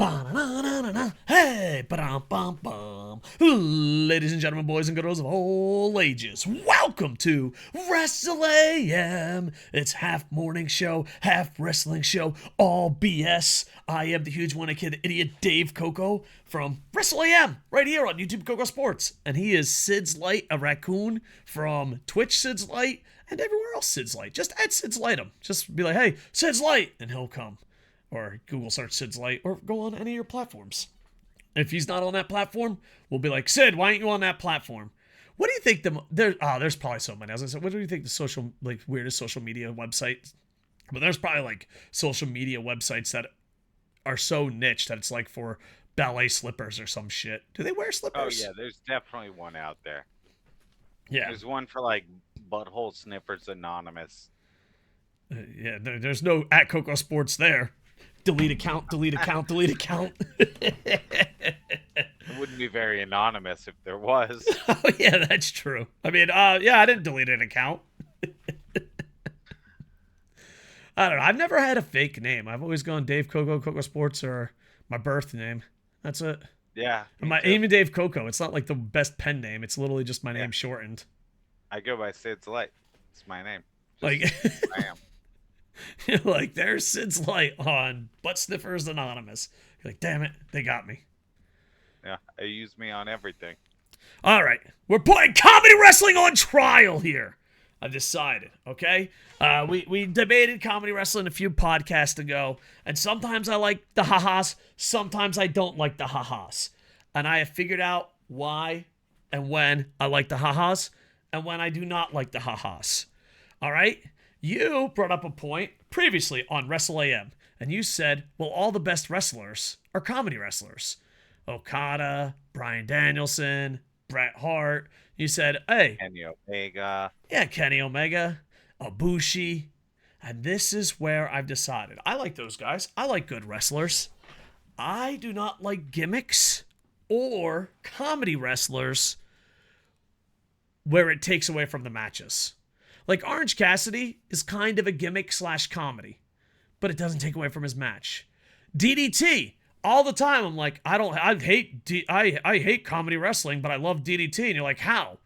Ba-na-na-na-na-na. Hey, ba-dum-bum-bum. Ladies and gentlemen, boys and girls of all ages, welcome to Wrestle AM. It's half morning show, half wrestling show, all BS. I am the huge one kid, idiot Dave Koco from Wrestle AM, right here on YouTube KocoSports. And he is SidsLight, a raccoon from Twitch SidsLight, and everywhere else SidsLight. Just add SidsLight him. Just be like, hey, SidsLight, and he'll come. Or Google search SidsLight, or go on any of your platforms. If he's not on that platform, we'll be like, Sid, why aren't you on that platform? What do you think there's probably so many. As I said, what do you think the weirdest social media website? But there's probably like social media websites that are so niche that it's like for ballet slippers or some shit. Do they wear slippers? Oh yeah, there's definitely one out there. Yeah. There's one for like Butthole Sniffers Anonymous. Yeah, there's no at KocoSports there. Delete account, delete account, delete account. It wouldn't be very anonymous if there was. Oh, yeah, that's true. I mean, yeah, I didn't delete an account. I don't know. I've never had a fake name. I've always gone Dave Koco, KocoSports, or my birth name. That's it. Yeah. Even Dave Koco. It's not like the best pen name. It's literally just my name shortened. I go by SidsLight. It's my name. Like, I am. You're like, there's SidsLight on Butt Sniffers Anonymous. You're like, damn it, they got me. Yeah, they use me on everything. All right, we're putting comedy wrestling on trial here. I've decided, okay? We debated comedy wrestling a few podcasts ago, and sometimes I like the ha-has, sometimes I don't like the ha-has. And I have figured out why and when I like the ha-has, and when I do not like the ha-has. All right? You brought up a point previously on Wrestle AM, and you said, well, all the best wrestlers are comedy wrestlers. Okada, Bryan Danielson, Bret Hart. You said, hey. Kenny Omega. Yeah, Kenny Omega, Ibushi. And this is where I've decided. I like those guys. I like good wrestlers. I do not like gimmicks or comedy wrestlers where it takes away from the matches. Like Orange Cassidy is kind of a gimmick / comedy, but it doesn't take away from his match. DDT, all the time I'm like, I hate comedy wrestling, but I love DDT. And you're like, how?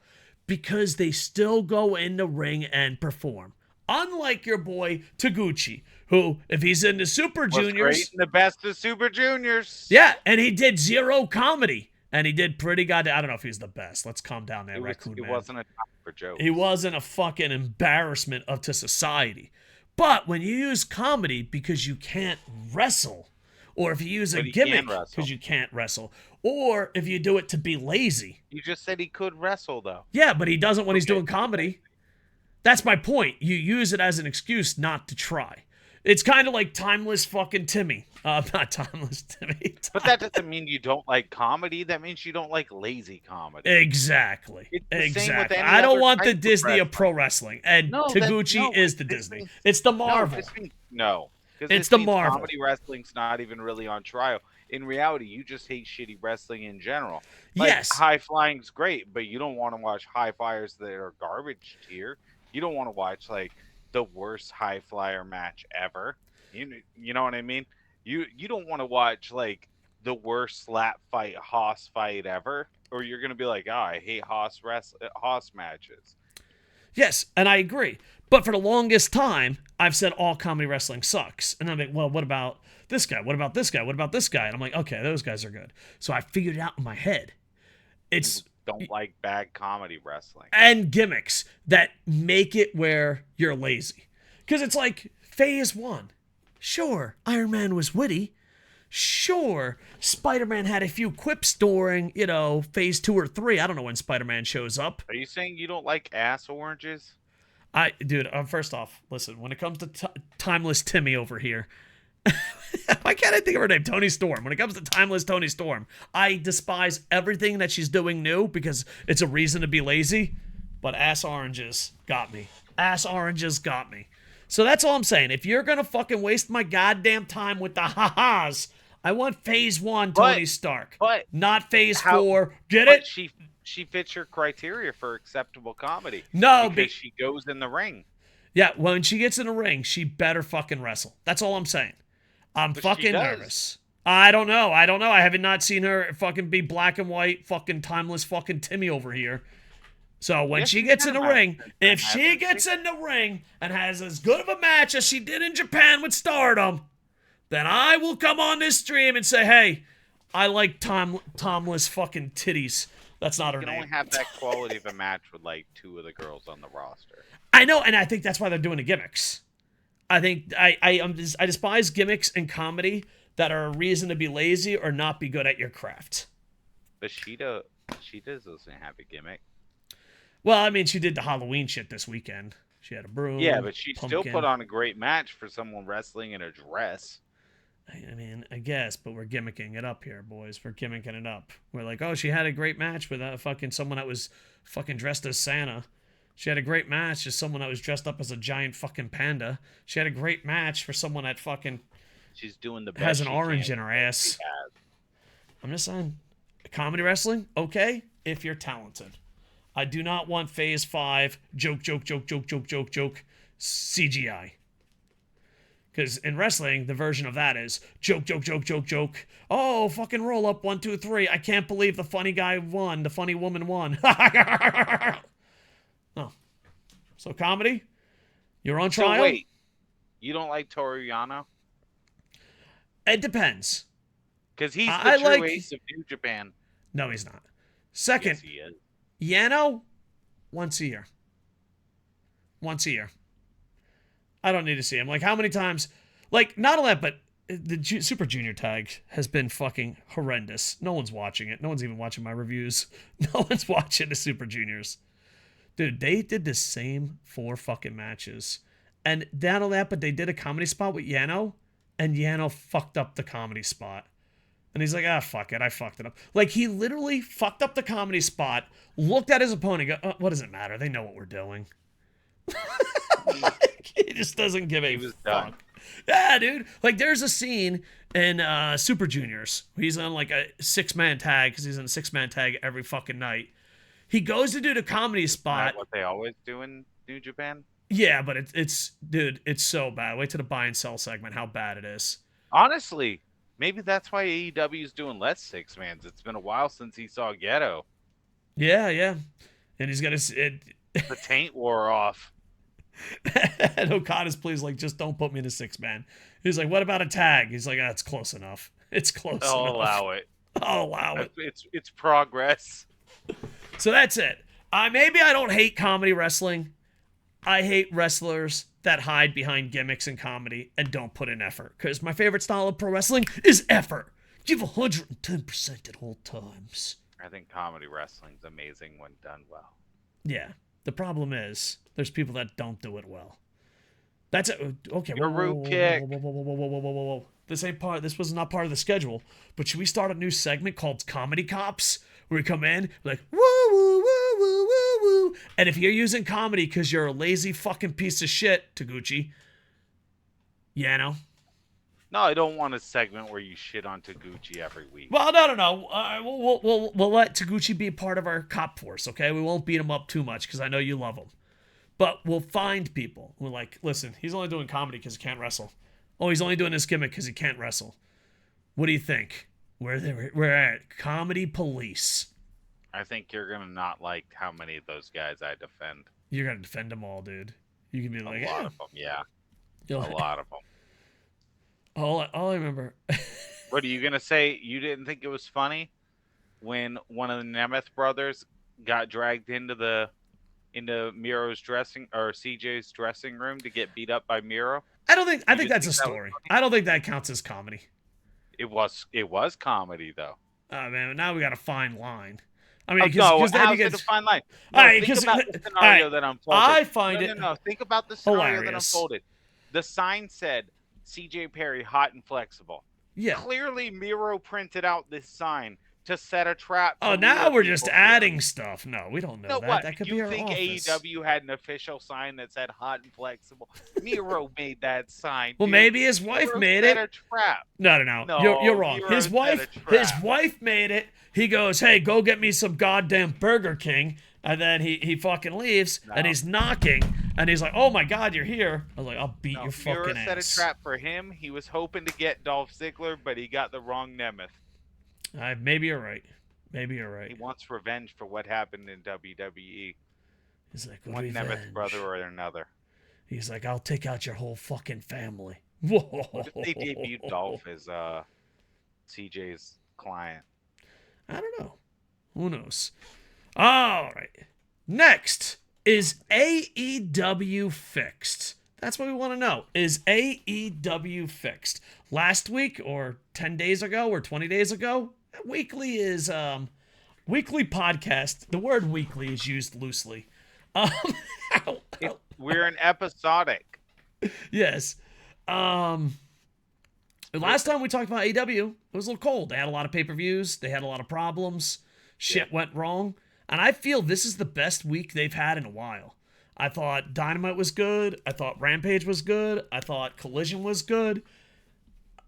Because they still go in the ring and perform. Unlike your boy Taguchi, who, if he's in the Super Juniors, great in the best of Super Juniors. Yeah, and he did zero comedy. And he did pretty goddamn. I don't know if he's the best. Let's calm down there, raccoon man. He wasn't a time for jokes. He wasn't a fucking embarrassment to society. But when you use comedy because you can't wrestle, or if you use a gimmick because you can't wrestle, or if you do it to be lazy. You just said he could wrestle, though. Yeah, but he doesn't when he's doing comedy. That's my point. You use it as an excuse not to try. It's kind of like Timeless fucking Timmy. Not Timeless Timmy. But that doesn't mean you don't like comedy. That means you don't like lazy comedy. Exactly. Exactly. I don't want the Disney of pro wrestling. And Taguchi is the Disney. It's the Marvel. No. It's the Marvel. Comedy wrestling's not even really on trial. In reality, you just hate shitty wrestling in general. Yes. High flying's great, but you don't want to watch high flyers that are garbage tier. You don't want to watch, like, the worst high flyer match ever. You know what I mean? You don't want to watch like the worst slap fight Hoss fight ever, or you're gonna be like, oh, I hate Hoss matches. Yes, and I agree. But for the longest time, I've said all comedy wrestling sucks. And I'm like, well, what about this guy? What about this guy? What about this guy? And I'm like, okay, those guys are good. So I figured it out in my head. It's don't like bad comedy wrestling. And gimmicks that make it where you're lazy. Because it's like, Phase 1. Sure, Iron Man was witty. Sure, Spider-Man had a few quips during, Phase 2 or 3. I don't know when Spider-Man shows up. Are you saying you don't like ass oranges? Dude, first off, listen, when it comes to Timeless Timmy over here, why can't I think of her name? Toni Storm. When it comes to Timeless Toni Storm, I despise everything that she's doing new because it's a reason to be lazy, but ass oranges got me. Ass oranges got me. So that's all I'm saying. If you're going to fucking waste my goddamn time with the ha-has, I want Phase 1 Tony Stark, not Phase 4. Get it? She fits your criteria for acceptable comedy. No, because she goes in the ring. Yeah, when she gets in the ring, she better fucking wrestle. That's all I'm saying. I'm fucking nervous. I don't know. I have not seen her fucking be black and white, fucking timeless fucking Timmy over here. So when she gets in the ring, if she gets in the ring and has as good of a match as she did in Japan with Stardom, then I will come on this stream and say, hey, I like Tomless fucking titties. That's not her name. You can only have that quality of a match with like 2 of the girls on the roster. I know, and I think that's why they're doing the gimmicks. I think I despise gimmicks in comedy that are a reason to be lazy or not be good at your craft. But Sheeta doesn't have a gimmick. Well, I mean, she did the Halloween shit this weekend. She had a broom. Yeah, but she pumpkin. still put on a great match for someone wrestling in a dress. I mean, I guess, but we're gimmicking it up here, boys. We're gimmicking it up. We're like, oh, she had a great match with fucking someone that was fucking dressed as Santa. She had a great match as someone that was dressed up as a giant fucking panda. She had a great match for someone that fucking she's doing the best has an orange in her ass. I'm just saying, comedy wrestling, okay, if you're talented. I do not want Phase 5 joke CGI. Because in wrestling, the version of that is joke. Oh, fucking roll up 1, 2, 3. I can't believe the funny guy won. The funny woman won. Oh. So comedy? You're on trial? So wait, you don't like Toru Yano? It depends. Because he's the true ace of New Japan. No, he's not. Second, yes, he is. Yano, once a year. Once a year. I don't need to see him. Like, how many times? Like, not only that, but the Super Junior tag has been fucking horrendous. No one's watching it. No one's even watching my reviews. No one's watching the Super Juniors. Dude, they did the same 4 fucking matches. And not only that, but they did a comedy spot with Yano, and Yano fucked up the comedy spot. And he's like, fuck it, I fucked it up. Like, he literally fucked up the comedy spot, looked at his opponent, and go, what does it matter? They know what we're doing. He just doesn't give a fuck. Done. Yeah, dude. Like, there's a scene in Super Juniors. He's on, like, a 6-man tag, because he's in a 6-man tag every fucking night. He goes to do the comedy spot. Is that what they always do in New Japan? Yeah, but it's dude, it's so bad. Wait till the buy and sell segment, how bad it is. Honestly, maybe that's why AEW is doing less 6-mans. It's been a while since he saw Ghetto. Yeah. And he's got the taint wore off. And Okada's please, like, just don't put me in a 6-man. He's like, what about a tag? He's like, it's close enough. It's close enough. I'll allow it. I'll allow it. It's progress. So that's it. Maybe I don't hate comedy wrestling. I hate wrestlers that hide behind gimmicks in comedy and don't put in effort. Because my favorite style of pro wrestling is effort. Give 110% at all times. I think comedy wrestling's amazing when done well. Yeah. The problem is, there's people that don't do it well. That's it. Okay. Your root kick. Whoa. This ain't part. This was not part of the schedule. But should we start a new segment called Comedy Cops, where we come in like woo woo woo woo woo woo, and if you're using comedy because you're a lazy fucking piece of shit, Taguchi, Yano. No, I don't want a segment where you shit on Taguchi every week. Well, no. We'll let Taguchi be part of our cop force, okay? We won't beat him up too much because I know you love him. But we'll find people who are like, listen, he's only doing comedy because he can't wrestle. Oh, he's only doing this gimmick because he can't wrestle. What do you think? We're at Comedy Police. I think you're going to not like how many of those guys I defend. You're going to defend them all, dude. You can be like, a lot of them, yeah. A lot of them. All I remember. What are you going to say? You didn't think it was funny when one of the Nemeth brothers got dragged into Miro's dressing or CJ's dressing room to get beat up by Miro? I think that's a story. I don't think that counts as comedy. It was comedy though. Oh man, now we got a fine line. I mean, how's it a fine line? No, think about the scenario that unfolded. I find it. No. Think about the scenario that hilarious. unfolded. The sign said CJ Perry hot and flexible. Yeah. Clearly, Miro printed out this sign to set a trap. Oh, now we're just adding stuff. No, we don't know that. What? That could you be our think office. AEW had an official sign that said hot and flexible? Miro made that sign. Well, dude. maybe his wife Miro made set it. a trap. No. You're wrong. Miro His wife made it. He goes, hey, go get me some goddamn Burger King. And then he fucking leaves, and he's knocking, And he's like, "Oh my God, you're here!" I was like, "I'll beat your Miro fucking set a ass." trap for him. He was hoping to get Dolph Ziggler, but he got the wrong Nemeth. Maybe you're right. Maybe you're right. He wants revenge for what happened in WWE. He's like, One revenge. Nemeth brother or another. He's like, "I'll take out your whole fucking family." What if they debuted Dolph as CJ's client? I don't know. Who knows? All right. Next, is AEW fixed? That's what we want to know. Is AEW fixed? Last week or 10 days ago or 20 days ago, weekly is weekly podcast. The word weekly is used loosely. We're an episodic. Yes. Last time we talked about AEW, it was a little cold. They had a lot of pay-per-views. They had a lot of problems. Shit went wrong. And I feel this is the best week they've had in a while. I thought Dynamite was good. I thought Rampage was good. I thought Collision was good.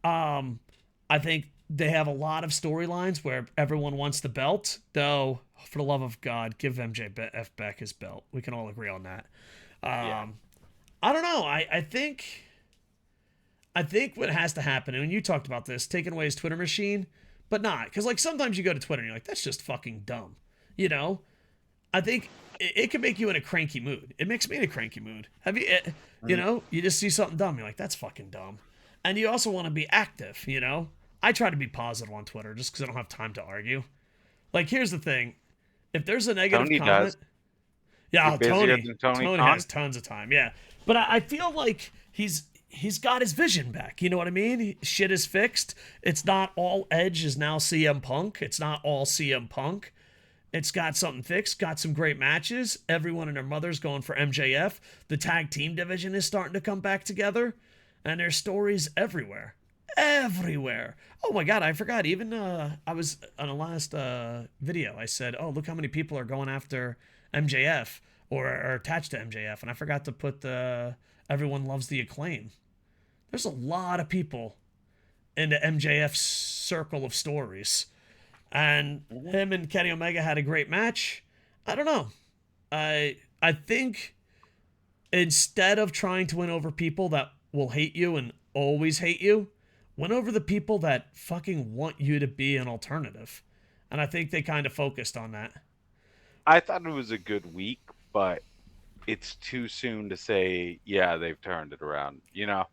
I think they have a lot of storylines where everyone wants the belt. Though, for the love of God, give MJF back his belt. We can all agree on that. I don't know. I think what has to happen, and you talked about this, taking away his Twitter machine, but not. Because, like, sometimes you go to Twitter and you're like, that's just fucking dumb. You know? I think it can make you in a cranky mood. It makes me in a cranky mood. Have you, you know, you just see something dumb, you're like, that's fucking dumb. And you also want to be active, you know? I try to be positive on Twitter just because I don't have time to argue. Like, here's the thing. If there's a negative Tony comment... does. Yeah, Tony has tons of time, yeah. But I feel like he's got his vision back. You know what I mean? Shit is fixed. It's not all Edge is now CM Punk. It's not all CM Punk. It's got something fixed, got some great matches. Everyone and their mother's going for MJF. The tag team division is starting to come back together. And there's stories everywhere. Everywhere. Oh my God, I forgot. Even I was on a last video, I said, oh, look how many people are going after MJF or are attached to MJF. And I forgot to put everyone loves the Acclaim. There's a lot of people in the MJF circle of stories. And him and Kenny Omega had a great match. I don't know. I think instead of trying to win over people that will hate you and always hate you, win over the people that fucking want you to be an alternative. And I think they kind of focused on that. I thought it was a good week, but it's too soon to say, yeah, they've turned it around, you know?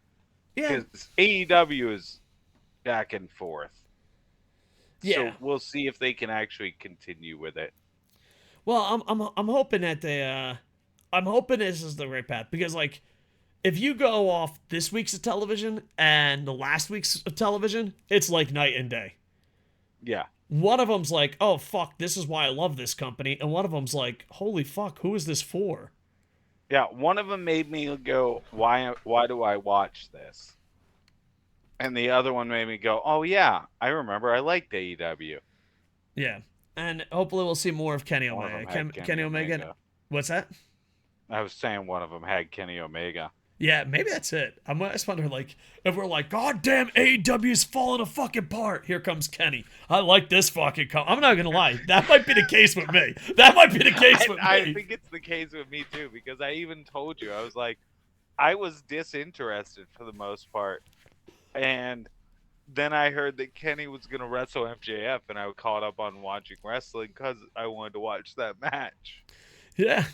Yeah. Because AEW is back and forth. Yeah. So we'll see if they can actually continue with it. Well, I'm hoping that I'm hoping this is the right path, because like if you go off this week's television and the last week's television, it's like night and day. Yeah. One of them's like, oh fuck, this is why I love this company, and one of them's like, holy fuck, who is this for? Yeah, one of them made me go, why do I watch this? And the other one made me go, oh yeah, I remember I liked AEW. Yeah. And hopefully we'll see more of Kenny Omega. Kenny Omega. What's that? I was saying one of them had Kenny Omega. Yeah, maybe that's it. I just wonder, like, if we're like, God damn, AEW's falling a fucking apart. Here comes Kenny. I like this fucking I'm not gonna lie. That might be the case with me. That might be the case with me. I think it's the case with me too, because I even told you, I was like, I was disinterested for the most part. And then I heard that Kenny was going to wrestle MJF, and I caught up on watching wrestling because I wanted to watch that match. Yeah.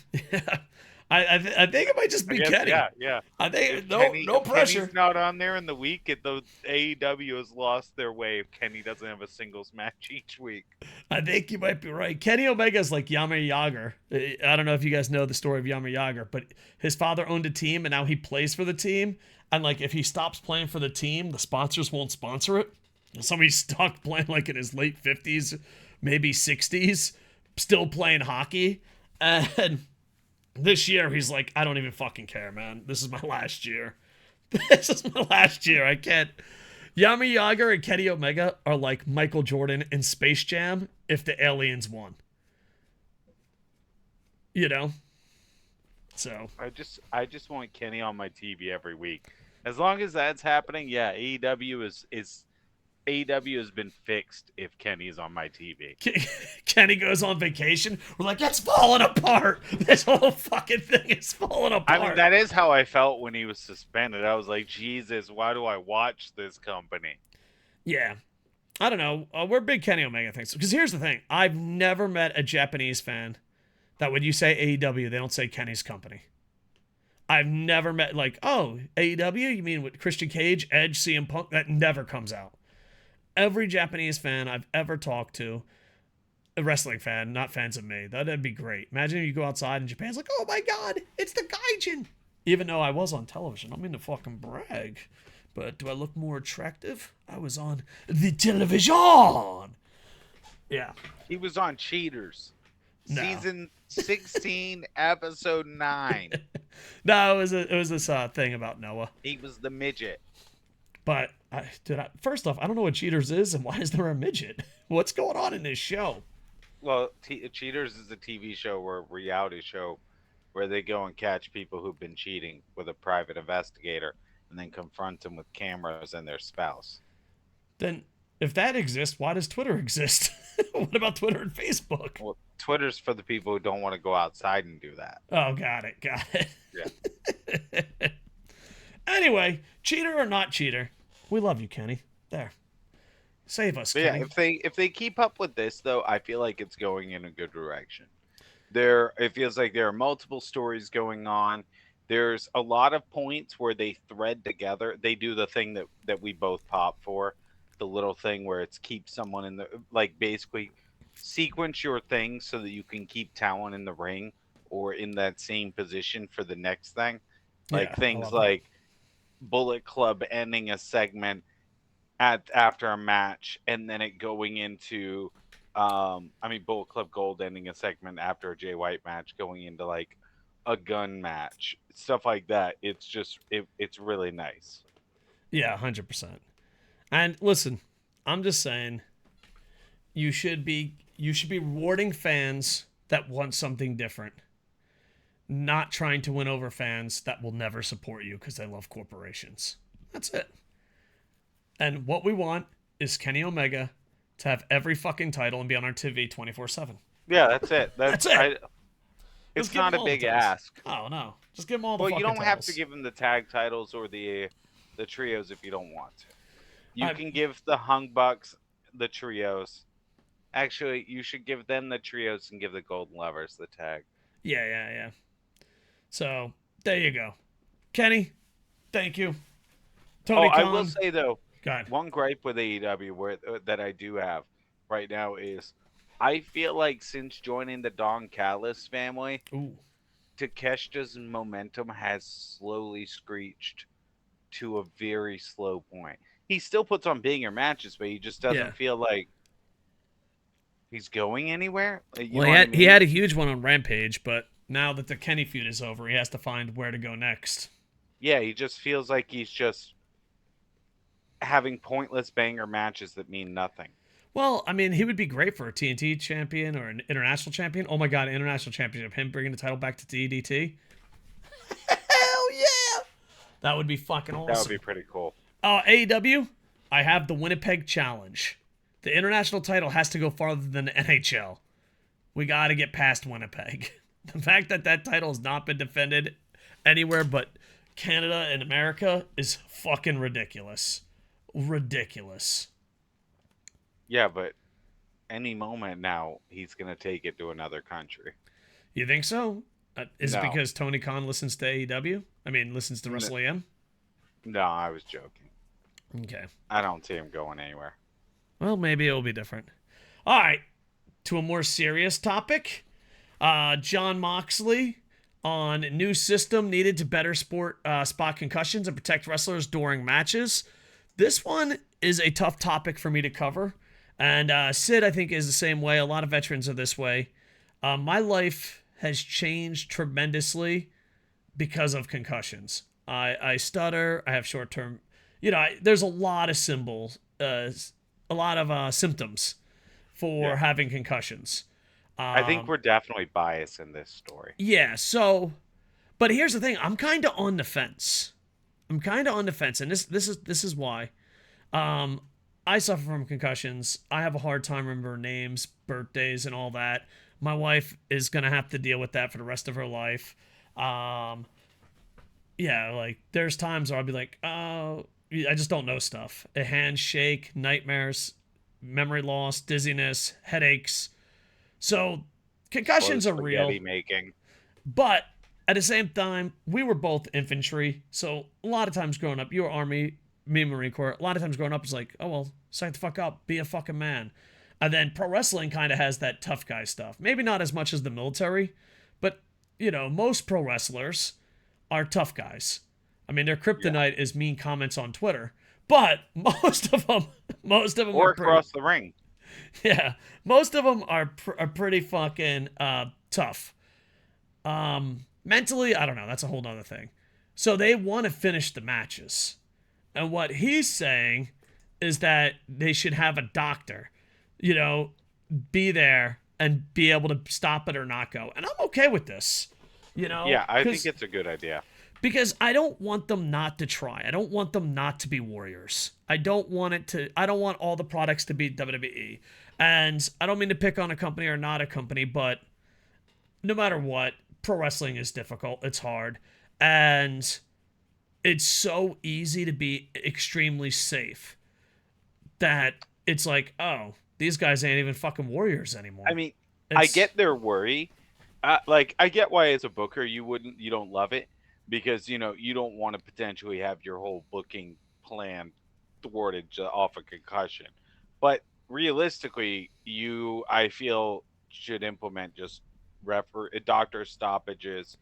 I think it might just be Kenny. Yeah. I think no pressure. Kenny's not on there in the week. The AEW has lost their way if Kenny doesn't have a singles match each week. I think you might be right. Kenny Omega's like Yami Yager. I don't know if you guys know the story of Yami Yager, but his father owned a team, and now he plays for the team. And like, if he stops playing for the team, the sponsors won't sponsor it. So he's stuck playing like in his late 50s, maybe 60s, still playing hockey. And this year, he's like, I don't even fucking care, man. This is my last year. This is my last year. I can't. Yami Yager and Kenny Omega are like Michael Jordan in Space Jam if the aliens won. You know? So I just want Kenny on my TV every week. As long as that's happening, yeah, AEW is AEW has been fixed if Kenny's on my TV. Kenny goes on vacation. We're like, it's falling apart. This whole fucking thing is falling apart. I mean, that is how I felt when he was suspended. I was like, Jesus, why do I watch this company? Yeah. I don't know. We're big Kenny Omega things. Because here's the thing. I've never met a Japanese fan that when you say AEW, they don't say Kenny's company. I've never met, like, oh, AEW? You mean with Christian Cage, Edge, CM Punk? That never comes out. Every Japanese fan I've ever talked to, a wrestling fan, not fans of me, that'd be great. Imagine if you go outside and Japan's like, oh my God, it's the Gaijin. Even though I was on television. I don't mean to fucking brag. But do I look more attractive? I was on the television. Yeah. He was on Cheaters. No. Season 16, episode 9. No, it was this thing about Noah. He was the midget. But first off, I don't know what Cheaters is, and why is there a midget? What's going on in this show? Well, Cheaters is a TV show or a reality show where they go and catch people who've been cheating with a private investigator and then confront them with cameras and their spouse. Then, if that exists, why does Twitter exist? What about Twitter and Facebook? Well, Twitter's for the people who don't want to go outside and do that. Oh, got it. Yeah. Anyway, cheater or not cheater, we love you, Kenny. There. Save us, But Kenny. yeah, if they keep up with this, though, I feel like it's going in a good direction. It feels like there are multiple stories going on. There's a lot of points where they thread together. They do the thing that we both pop for, the little thing where it's keep someone in the, like, basically sequence your thing so that you can keep talent in the ring or in that same position for the next thing. Like Yeah, things like Bullet Club ending a segment after a match and then it going into Bullet Club Gold ending a segment after a Jay White match going into like a gun match, stuff like that. It's just it's really nice. Yeah, 100%. And listen, I'm just saying, you should be rewarding fans that want something different, not trying to win over fans that will never support you because they love corporations. That's it. And what we want is Kenny Omega to have every fucking title and be on our TV 24/7. Yeah, that's it. That's it. It's not a big ask. Oh no, just give them all the. Well, fucking you don't have titles. to give them the tag titles or the trios if you don't want to. You can give the Hung Bucks the trios. Actually, you should give them the trios and give the Golden Lovers the tag. Yeah. So there you go, Kenny. Thank you, Tony. I will say though, God. one gripe with AEW that I do have right now is I feel like since joining the Don Callis family, Takeshita's momentum has slowly screeched to a very slow point. He still puts on banger matches, but he just doesn't feel like he's going anywhere. He had a huge one on Rampage, but now that the Kenny feud is over, he has to find where to go next. Yeah, he just feels like he's just having pointless banger matches that mean nothing. Well, I mean, he would be great for a TNT champion or an international champion. Oh my God, international championship. Him bringing the title back to DDT. Hell yeah! That would be fucking awesome. That would be pretty cool. AEW, I have the Winnipeg Challenge. The international title has to go farther than the NHL. We got to get past Winnipeg. The fact that title has not been defended anywhere but Canada and America is fucking ridiculous. Ridiculous. Yeah, but any moment now, he's going to take it to another country. You think so? Is it because Tony Khan listens to AEW? I mean, listens to Wrestle AM? No, I was joking. Okay. I don't see him going anywhere. Well, maybe it'll be different. All right. To a more serious topic. Jon Moxley on new system needed to better spot concussions and protect wrestlers during matches. This one is a tough topic for me to cover. And Sid, I think, is the same way. A lot of veterans are this way. My life has changed tremendously because of concussions. I stutter. I have short-term... there's a lot of symptoms for having concussions. I think we're definitely biased in this story. Yeah, so... But here's the thing. I'm kind of on the fence. And this is why. I suffer from concussions. I have a hard time remembering names, birthdays, and all that. My wife is gonna have to deal with that for the rest of her life. Um, yeah, like there's times where I'll be like, oh, I just don't know stuff. A handshake, nightmares, memory loss, dizziness, headaches. So Slow concussions are real, spaghetti making. but at the same time, we were both infantry. So a lot of times growing up, you were Army, me Marine Corps. A lot of times growing up, it's like, oh well, psych the fuck up, be a fucking man. And then pro wrestling kind of has that tough guy stuff. Maybe not as much as the military, but most pro wrestlers are tough guys. I mean, their kryptonite is mean comments on Twitter, but most of them Or are pretty. across the ring. Yeah, most of them are pretty fucking tough. Mentally, I don't know. That's a whole nother thing. So they want to finish the matches, and what he's saying is that they should have a doctor, you know, be there and be able to stop it or not go. And I'm okay with this, Yeah, I think it's a good idea. because I don't want them not to try. I don't want them not to be warriors. I don't want all the products to be WWE. And I don't mean to pick on a company or not a company, but no matter what, pro wrestling is difficult. It's hard. And it's so easy to be extremely safe that it's like, oh, these guys ain't even fucking warriors anymore. I mean, I get their worry. I get why as a booker you don't love it because you don't want to potentially have your whole booking plan thwarted off a concussion. But realistically, I feel should implement just doctor stoppages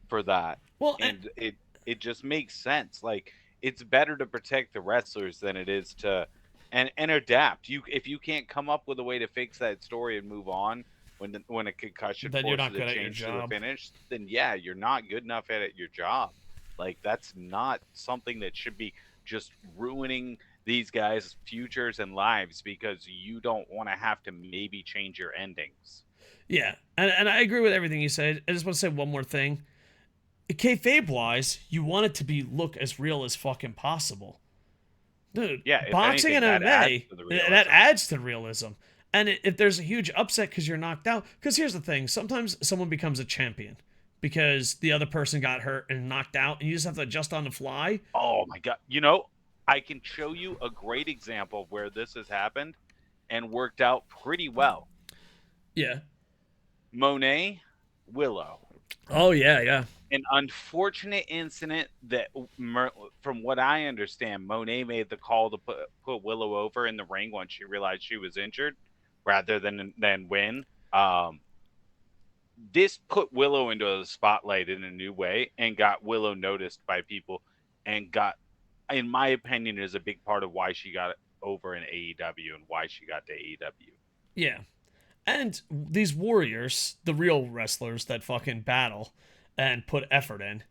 for that, Well, and it just makes sense. Like it's better to protect the wrestlers than it is to and adapt. If you can't come up with a way to fix that story and move on when a concussion then you're not forces good a at your change to the job. finish, then yeah, you're not good enough at your job. Like that's not something that should be just ruining these guys' futures and lives because you don't want to have to maybe change your endings. Yeah, and I agree with everything you said. I just want to say one more thing. Kayfabe wise, you want it to look as real as fucking possible. Dude, Yeah, if boxing anything, and that adds MMA, to the that realism. adds to the realism. And if there's a huge upset because you're knocked out, because here's the thing, sometimes someone becomes a champion because the other person got hurt and knocked out, and you just have to adjust on the fly. Oh my god! I can show you a great example of where this has happened and worked out pretty well. Yeah. Monet, Willow. Oh, yeah. An unfortunate incident that, from what I understand, Monet made the call to put Willow over in the ring once she realized she was injured, rather than win. This put Willow into the spotlight in a new way and got Willow noticed by people, and got, in my opinion, is a big part of why she got over in AEW and why she got to AEW. Yeah. And these warriors, the real wrestlers that fucking battle and put effort in,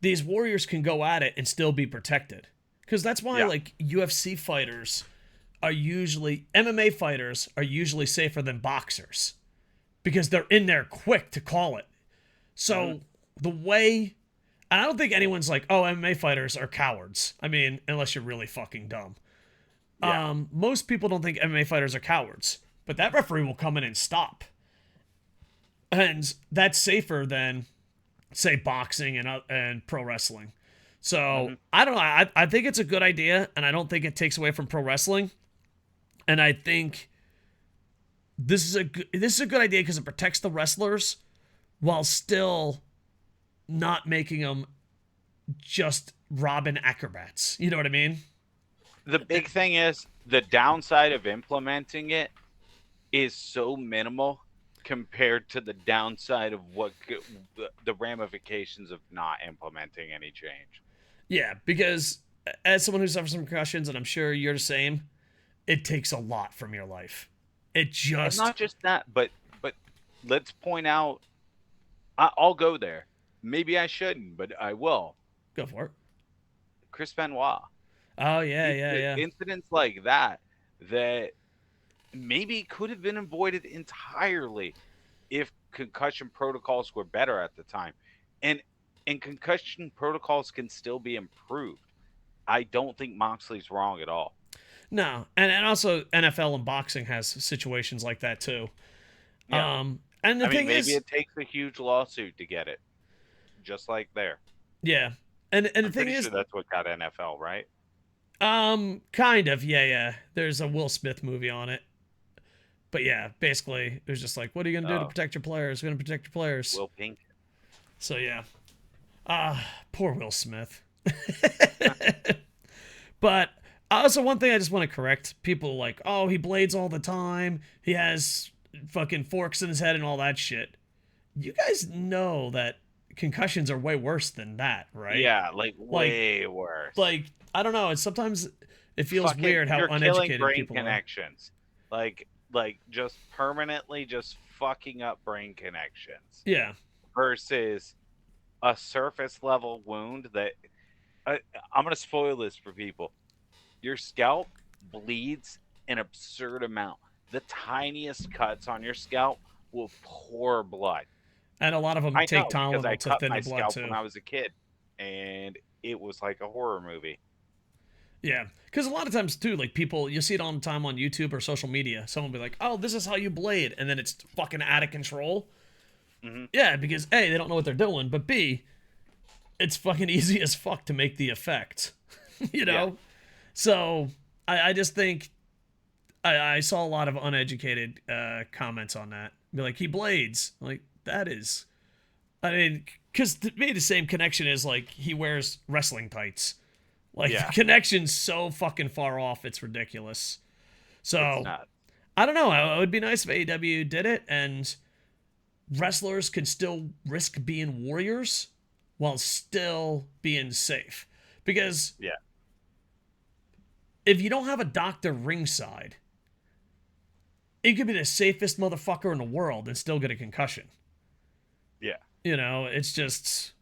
these warriors can go at it and still be protected. Because that's why, like, UFC fighters MMA fighters are usually safer than boxers. Because they're in there quick to call it. So, the way. And I don't think anyone's like, oh, MMA fighters are cowards. I mean, unless you're really fucking dumb. Yeah. Most people don't think MMA fighters are cowards. But that referee will come in and stop. And that's safer than, say, boxing and pro wrestling. So, I don't know. I think it's a good idea, and I don't think it takes away from pro wrestling. And I think this is a good idea because it protects the wrestlers while still not making them just Robin acrobats. You know what I mean? The big thing is the downside of implementing it is so minimal compared to the downside of the ramifications of not implementing any change. Yeah, because as someone who suffers from concussions, and I'm sure you're the same, it takes a lot from your life. It just... And not just that, but let's point out, I'll go there. Maybe I shouldn't, but I will. Go for it. Chris Benoit. Oh, yeah. Incidents like that maybe could have been avoided entirely if concussion protocols were better at the time. And concussion protocols can still be improved. I don't think Moxley's wrong at all. No, and also NFL and boxing has situations like that too. Yeah. And the I mean, thing maybe is, it takes a huge lawsuit to get it, just like there. yeah, and the I'm thing pretty is, sure that's what got NFL, right? kind of, yeah. There's a Will Smith movie on it, but yeah, basically, it was just like, what are you gonna do to protect your players? We're gonna protect your players. Will Pink. So yeah, poor Will Smith. But also, one thing I just want to correct: people like, oh, he blades all the time. He has fucking forks in his head and all that shit. You guys know that concussions are way worse than that, right? Yeah, like Like, way worse. like I don't know. It's sometimes it feels Fucking, weird how you're killing uneducated brain people are. connections. Like just permanently just fucking up brain connections Yeah, versus a surface level wound that I'm gonna spoil this for people. Your scalp bleeds an absurd amount. The tiniest cuts on your scalp will pour blood. and a lot of them I take know because I Tylenol to cut thin my the blood scalp too. when I was a kid, and it was like a horror movie. Yeah, because a lot of times too, like people, you see it all the time on YouTube or social media. Someone will be like, "Oh, this is how you blade," and then it's fucking out of control. Mm-hmm. Yeah, because A, they don't know what they're doing, but B, it's fucking easy as fuck to make the effect. you know? Yeah. So I just think I saw a lot of uneducated comments on that. Be like, he blades. Like, that is. I mean, because to me, the same connection is like he wears wrestling tights. Like, Yeah. the connection's so fucking far off, it's ridiculous. It's So, not. I don't know. It would be nice if AEW did it and wrestlers could still risk being warriors while still being safe. Because Yeah. if you don't have a doctor ringside, it could be the safest motherfucker in the world and still get a concussion. Yeah. You know, it's just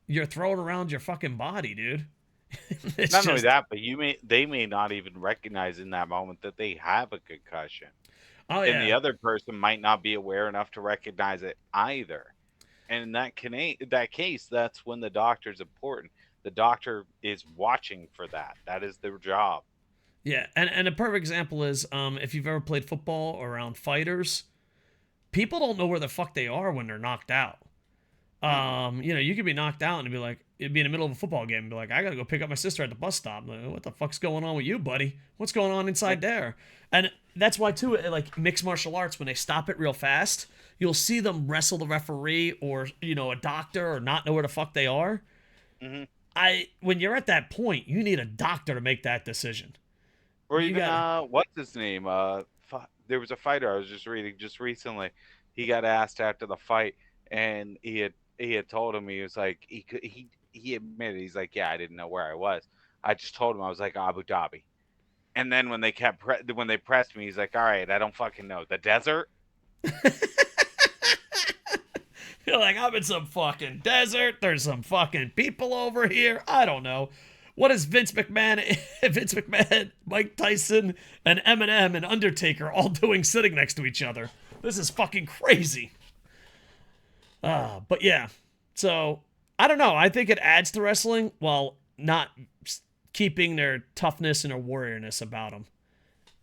you're throwing around your fucking body, dude. It's Not only just, that, but they may not even recognize in that moment that they have a concussion. oh And the yeah, other person might not be aware enough to recognize it either. And in that case, that's when the doctor's important. The doctor is watching for that. That is their job. yeah. And a perfect example is if you've ever played football or around fighters, people don't know where the fuck they are when they're knocked out. You know, you could be knocked out and be like, it'd be in the middle of a football game and be like, I gotta go pick up my sister at the bus stop. Like, what the fuck's going on with you, buddy? What's going on inside there? And that's why too, like mixed martial arts, when they stop it real fast, you'll see them wrestle the referee or you know a doctor or not know where the fuck they are. Mm-hmm. When you're at that point, you need a doctor to make that decision. Or You even got what's his name? There was a fighter I was just reading just recently. He got asked after the fight, and he had told him, he was like, he admitted, he's like, yeah, I didn't know where I was. I just told him I was like Abu Dhabi. And then when when they pressed me, he's like, all right, I don't fucking know, the desert. you're like, I'm in some fucking desert. There's some fucking people over here. I don't know. What is Vince McMahon, Vince McMahon, Mike Tyson, and Eminem and Undertaker all doing sitting next to each other? This is fucking crazy. But yeah, so I don't know. I think it adds to wrestling while not keeping their toughness and their warriorness about them.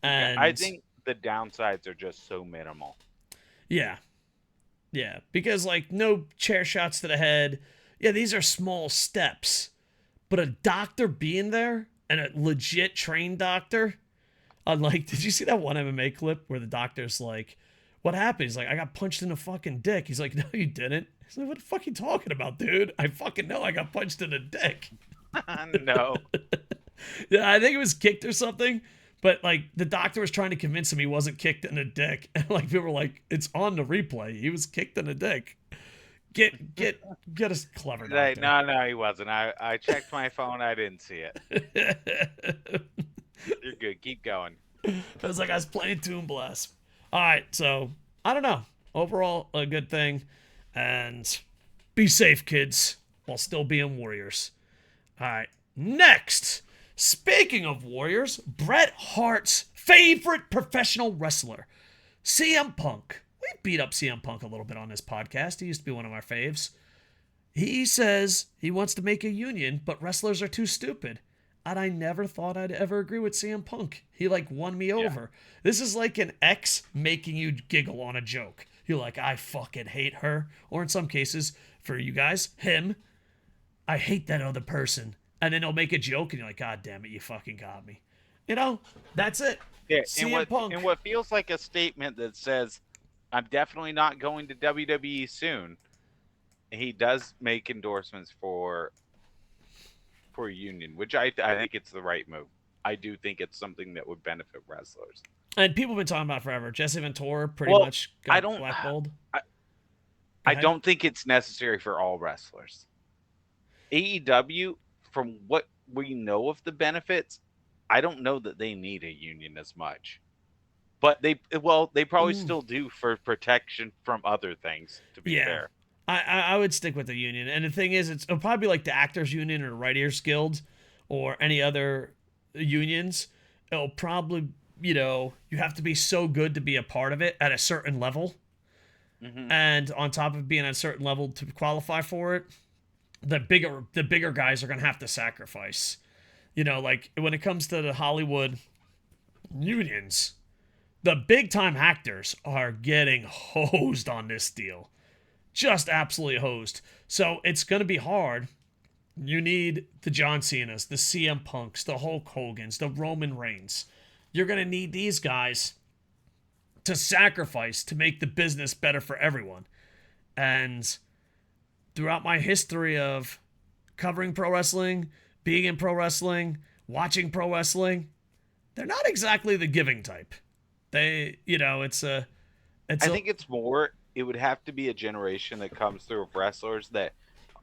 And I think the downsides are just so minimal. yeah, because like no chair shots to the head. Yeah, these are small steps, but a doctor being there and a legit trained doctor. Unlike, did you see that one MMA clip where the doctor's like, what happened? He's like, I got punched in the fucking dick. He's like, no, you didn't. He's like, what the fuck are you talking about, dude? I fucking know I got punched in the dick. No. Yeah, I think it was kicked or something. But like the doctor was trying to convince him he wasn't kicked in the dick. And like people were like, it's on the replay. He was kicked in the dick. Get a clever doctor. No, he wasn't. I checked my phone. I didn't see it. You're good. Keep going. I was like, I was playing Toon Blast. All right, so I don't know. Overall, a good thing. And be safe, kids, while still being warriors. All right, next. Speaking of warriors, Bret Hart's favorite professional wrestler, CM Punk. We beat up CM Punk a little bit on this podcast. He used to be one of our faves. He says he wants to make a union, but wrestlers are too stupid. And I never thought I'd ever agree with CM Punk. He like won me Yeah. over. This is like an ex making you giggle on a joke. You're like, I fucking hate her. Or in some cases, for you guys, him, I hate that other person. And then he'll make a joke and you're like, God damn it, you fucking got me. You know, that's it. Yeah, CM Punk. and what feels like a statement that says, I'm definitely not going to WWE soon. He does make endorsements for a union, which I think it's the right move. I do think it's something that would benefit wrestlers. And people have been talking about it forever. Jesse Ventura pretty Well, much I got don't blackballed. I don't think it's necessary for all wrestlers. AEW, from what we know of the benefits, I don't know that they need a union as much. But they probably still do for protection from other things, to be fair. I would stick with the union. And the thing is, it'll probably be like the Actors Union or Writers Guild or any other unions. It'll probably, you have to be so good to be a part of it at a certain level. Mm-hmm. And on top of being at a certain level to qualify for it, the bigger guys are going to have to sacrifice. Like when it comes to the Hollywood unions, the big time actors are getting hosed on this deal. Just absolutely hosed. So it's going to be hard. You need the John Cena's, the CM Punks, the Hulk Hogan's, the Roman Reigns. You're going to need these guys to sacrifice to make the business better for everyone. And throughout my history of covering pro wrestling, being in pro wrestling, watching pro wrestling, they're not exactly the giving type. I think it's more, it would have to be a generation that comes through of wrestlers that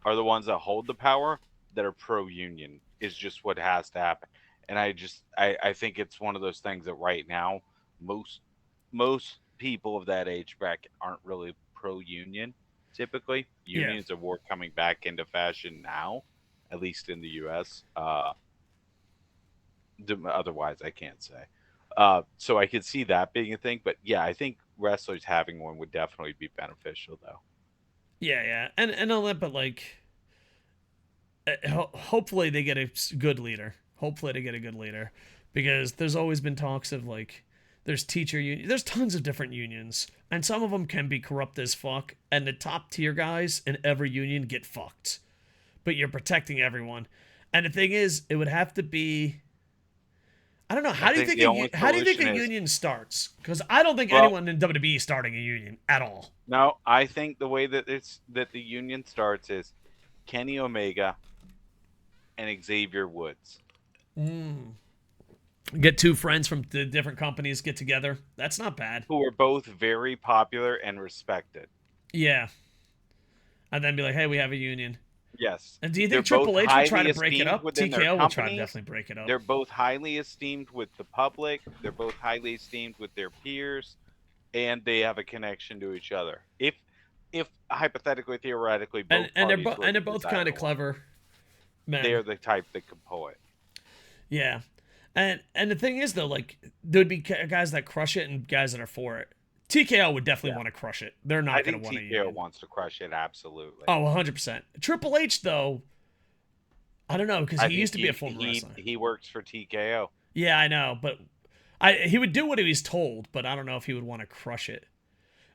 are the ones that hold the power, that are pro-union, is just what has to happen. And I think it's one of those things that right now, most people of that age bracket aren't really pro-union, typically. Unions are more coming back into fashion now, at least in the U.S. Otherwise, I can't say. So I could see that being a thing. But yeah, I think wrestlers having one would definitely be beneficial, though. Yeah. And all that, but like, hopefully they get a good leader. Hopefully they get a good leader. Because there's always been talks of like, there's teacher union. There's tons of different unions. And some of them can be corrupt as fuck. And the top tier guys in every union get fucked. But you're protecting everyone. And the thing is, it would have to be... I don't know. How do you think a union starts? Because I don't think anyone in WWE is starting a union at all. No, I think the way that the union starts is Kenny Omega and Xavier Woods. Get two friends from the different companies get together. That's not bad. Who are both very popular and respected. Yeah. And then be like, hey, we have a union. Yes. And do you think Triple H would try to break it up? TKO would try to definitely break it up. They're both highly esteemed with the public. They're both highly esteemed with their peers. And they have a connection to each other. If hypothetically, theoretically, both they're both kind of clever men. They're the type that can pull it. Yeah. And the thing is, though, like, there'd be guys that crush it and guys that are for it. TKO would definitely want to crush it. They're not going to want to. I think TKO wants to crush it, absolutely. Oh, 100%. Triple H, though, I don't know, because he used to be a former wrestler. He works for TKO. Yeah, I know, but he would do what he was told, but I don't know if he would want to crush it.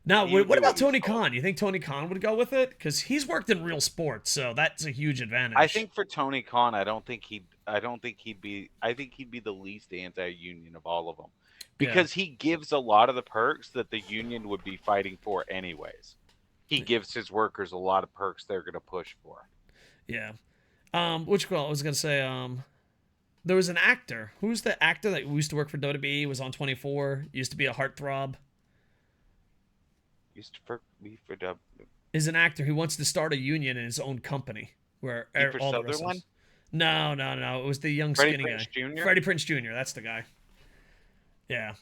Now, what about Tony Khan? You think Tony Khan would go with it? Because he's worked in real sports, so that's a huge advantage. I think for Tony Khan, I think he'd be the least anti-union of all of them. Because he gives a lot of the perks that the union would be fighting for anyways. He gives his workers a lot of perks they're going to push for. Yeah. Which girl? I was going to say, there was an actor. Who's the actor that used to work for WWE, was on 24, used to be a heartthrob? Used to be for W. Is an actor who wants to start a union in his own company. Where all the wrestlers... No. It was the young skinny guy. Jr.? Freddie Prinze Jr., that's the guy. Yeah.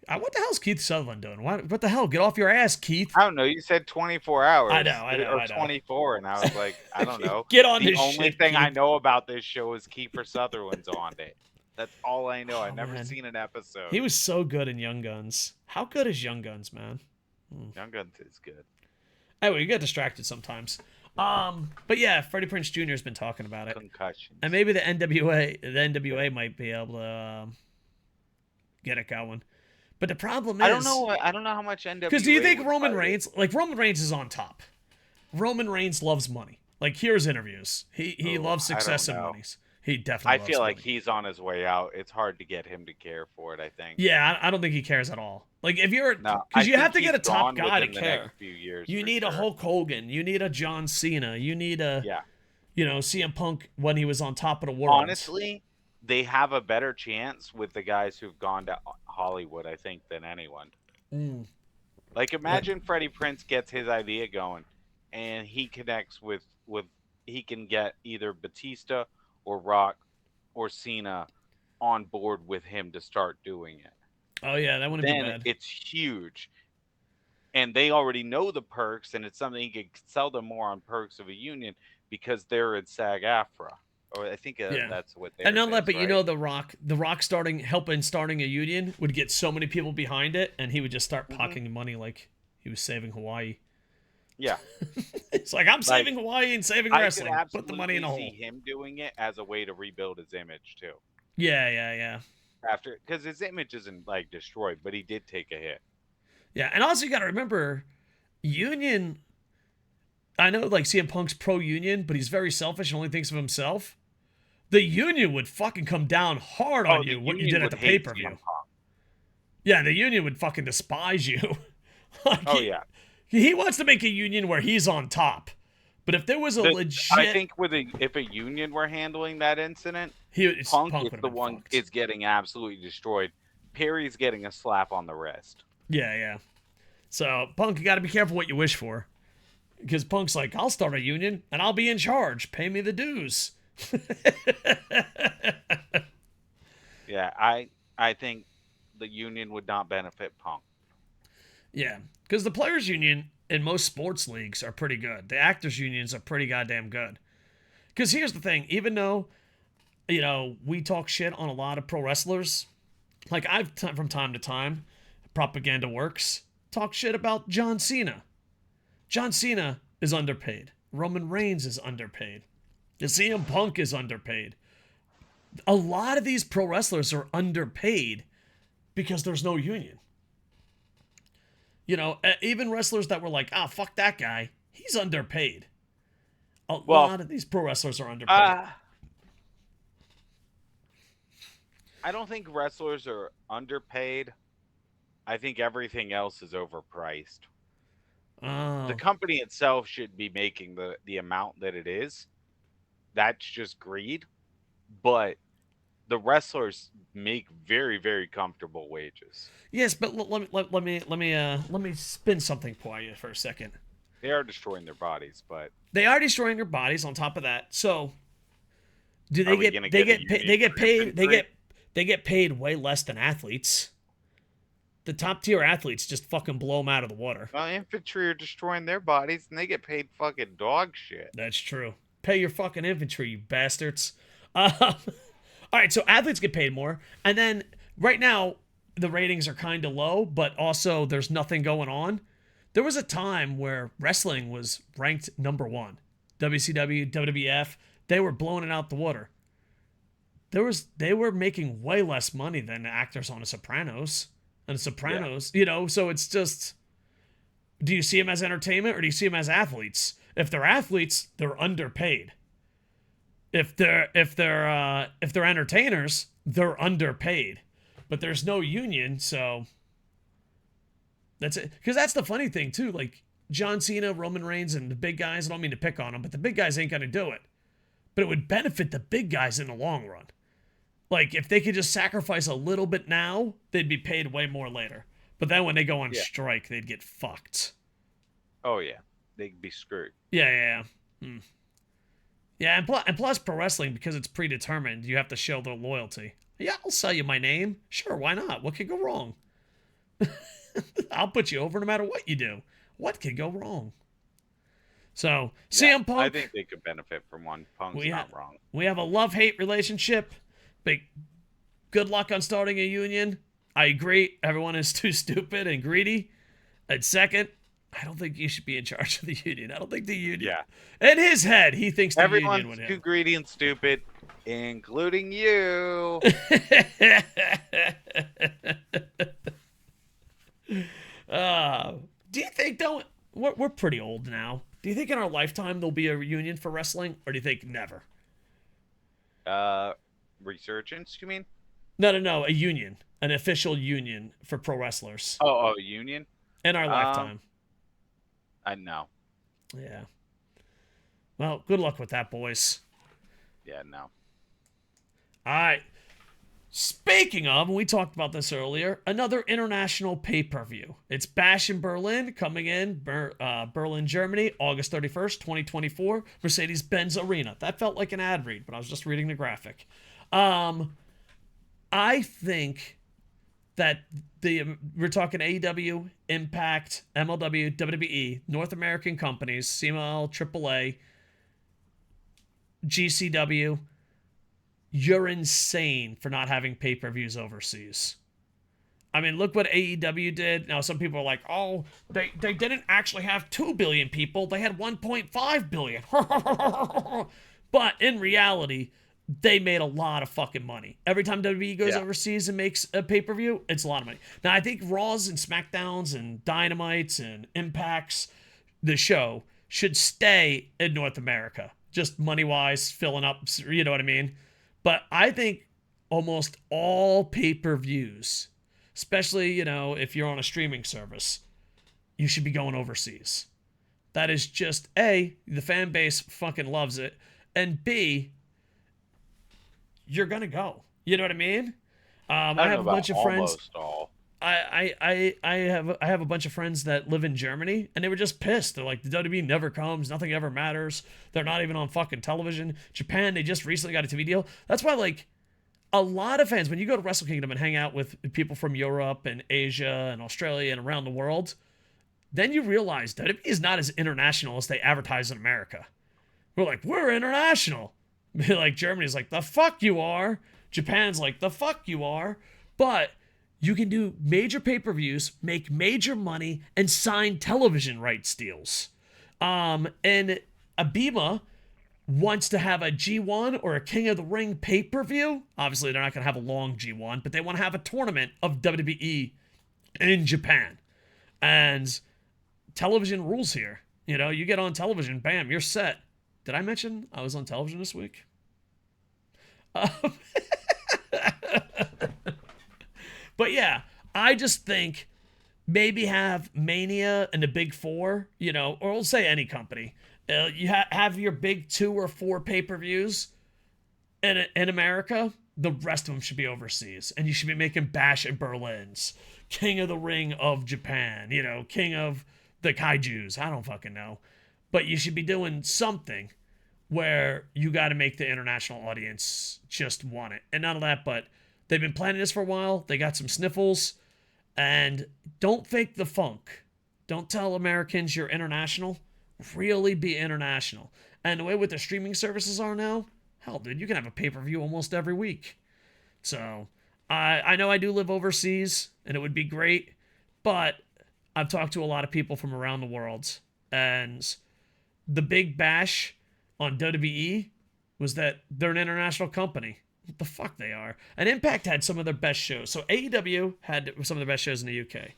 What the hell's Keith Sutherland doing? What the hell? Get off your ass, Keith. I don't know. You said 24 hours. I know. Or 24, and I was like, I don't know. Get on the this shit, The only thing Keith. I know about this show is Kiefer Sutherland's on it. That's all I know. I've never man. seen an episode. He was so good in Young Guns. How good is Young Guns, man? Young Guns is good. Anyway, you get distracted sometimes. But yeah, Freddie Prinze Jr. has been talking about it. Concussions. And maybe the NWA might be able to get it going. But the problem is, I don't know how much NWA. Because do you think would Roman fight it. Reigns, like Roman Reigns, is on top? Roman Reigns loves money. Like here's interviews. He loves success I and don't know. monies. He definitely. I loves feel like money. he's on his way out. It's hard to get him to care for it, I think. Yeah, I don't think he cares at all. Like if you're, No, because you I have to think get a he's top gone guy to within the care. next few years, You for need a sure. Hulk Hogan. You need a John Cena. You need a, Yeah. CM Punk when he was on top of the world. Honestly, they have a better chance with the guys who've gone to Hollywood, I think, than anyone. Mm. Like, imagine Freddie Prinze gets his idea going, and he connects with he can get either Batista or Rock or Cena on board with him to start doing it. Oh yeah, that wouldn't be Then bad. it's huge, and they already know the perks, and it's something you could sell them more on perks of a union because they're in SAG-AFTRA. Or I think that's what they. And not that, but right? you know, the Rock starting a union would get so many people behind it, and he would just start pocketing money like he was saving Hawaii. Yeah, It's like I'm saving Hawaii and saving wrestling. I could Put the money in a absolutely hole. see him doing it as a way to rebuild his image too. Yeah. After, because his image isn't like destroyed, but he did take a hit. Yeah, and also you got to remember, union. I know, like CM Punk's pro-union, but he's very selfish and only thinks of himself. The union would fucking come down hard on you what you did at the pay-per-view. Yeah, the union would fucking despise you. Yeah. He wants to make a union where he's on top. But if there was a legit... I think if a union were handling that incident, Punk is the one is getting absolutely destroyed. Perry's getting a slap on the wrist. Yeah. So, Punk, you got to be careful what you wish for. Because Punk's like, I'll start a union, and I'll be in charge. Pay me the dues. Yeah, I think the union would not benefit Punk. Yeah, because the players' union in most sports leagues are pretty good. The actors' unions are pretty goddamn good. Because here's the thing, even though, we talk shit on a lot of pro wrestlers, like I've, from time to time, propaganda works, talk shit about John Cena. John Cena is underpaid. Roman Reigns is underpaid. The CM Punk is underpaid. A lot of these pro wrestlers are underpaid because there's no union. Even wrestlers that were like, fuck that guy, he's underpaid. A lot of these pro wrestlers are underpaid. I don't think wrestlers are underpaid. I think everything else is overpriced. Oh. The company itself should be making the amount that it is. That's just greed. But the wrestlers make very, very comfortable wages. Yes, but let me spin something for you for a second. They are destroying their bodies, but they are destroying their bodies. On top of that, so do they get paid way less than athletes? The top tier athletes just fucking blow them out of the water. Well, infantry are destroying their bodies, and they get paid fucking dog shit. That's true. Pay your fucking infantry, you bastards. All right, so athletes get paid more, and then right now the ratings are kind of low, but also there's nothing going on. There was a time where wrestling was ranked number one. WCW, WWF, they were blowing it out the water. They were making way less money than the actors on The Sopranos. And The Sopranos, so it's just, do you see them as entertainment or do you see them as athletes? If they're athletes, they're underpaid. If they're entertainers, they're underpaid. But there's no union, so that's it. Because that's the funny thing too. Like John Cena, Roman Reigns, and the big guys. I don't mean to pick on them, but the big guys ain't gonna do it. But it would benefit the big guys in the long run. Like if they could just sacrifice a little bit now, they'd be paid way more later. But then when they go on strike, they'd get fucked. Oh yeah, they'd be screwed. Yeah. Yeah, and plus pro wrestling, because it's predetermined, you have to show their loyalty. Yeah, I'll sell you my name. Sure, why not? What could go wrong? I'll put you over no matter what you do. What could go wrong? So, CM Punk... I think they could benefit from one. Punk's not wrong. We have a love-hate relationship. But good luck on starting a union. I agree. Everyone is too stupid and greedy. And second, I don't think you should be in charge of the union. I don't think the union. Yeah. In his head, he thinks the union would Everyone's him. too greedy and stupid, including you. Do you think though? We're pretty old now. Do you think in our lifetime there'll be a reunion for wrestling, or do you think never? Resurgence, you mean? No. A union, an official union for pro wrestlers Oh, union? in our lifetime. I know. Yeah. Well, good luck with that, boys. Yeah, no. All right. Speaking of, and we talked about this earlier, another international pay-per-view. It's Bash in Berlin, coming in Berlin, Germany, August 31st, 2024, Mercedes-Benz Arena. That felt like an ad read, but I was just reading the graphic. I think that we're talking AEW, Impact, MLW, WWE, North American companies, CMLL, AAA, GCW. You're insane for not having pay-per-views overseas. I mean, look what AEW did. Now, some people are like, oh, they didn't actually have 2 billion people. They had 1.5 billion. But in reality, they made a lot of fucking money. Every time WWE goes overseas and makes a pay-per-view, it's a lot of money. Now, I think Raws and SmackDowns and Dynamites and Impacts, the show, should stay in North America. Just money-wise, filling up, you know what I mean? But I think almost all pay-per-views, especially, you know, if you're on a streaming service, you should be going overseas. That is just, A, the fan base fucking loves it, and B, you're going to go. You know what I mean? I have a bunch of friends. I have a bunch of friends that live in Germany, and they were just pissed. They're like, the WWE never comes, nothing ever matters. They're not even on fucking television. Japan, they just recently got a TV deal. That's why, like, a lot of fans, when you go to Wrestle Kingdom and hang out with people from Europe and Asia and Australia and around the world, then you realize WWE is not as international as they advertise in America. We're like, we're international. Like, Germany's like, the fuck you are. Japan's like, the fuck you are. But you can do major pay-per-views, make major money, and sign television rights deals. And Abima wants to have a G1 or a King of the Ring pay-per-view. Obviously, they're not going to have a long G1, but they want to have a tournament of WWE in Japan. And television rules here. You know, you get on television, bam, you're set. Did I mention I was on television this week? But yeah, I just think maybe have Mania and the Big Four, you know, or we'll say any company. You have your big 2 or 4 pay-per-views in America. The rest of them should be overseas. And you should be making Bash in Berlin's, King of the Ring of Japan, you know, King of the Kaijus. I don't fucking know. But you should be doing something where you got to make the international audience just want it. And not only that, but they've been planning this for a while. They got some sniffles. And don't fake the funk. Don't tell Americans you're international. Really be international. And the way with the streaming services are now, hell, dude, you can have a pay-per-view almost every week. So, I know I do live overseas, and it would be great. But I've talked to a lot of people from around the world. And the big bash on WWE was that they're an international company. What the fuck they are. And Impact had some of their best shows. So AEW had some of the best shows in the UK.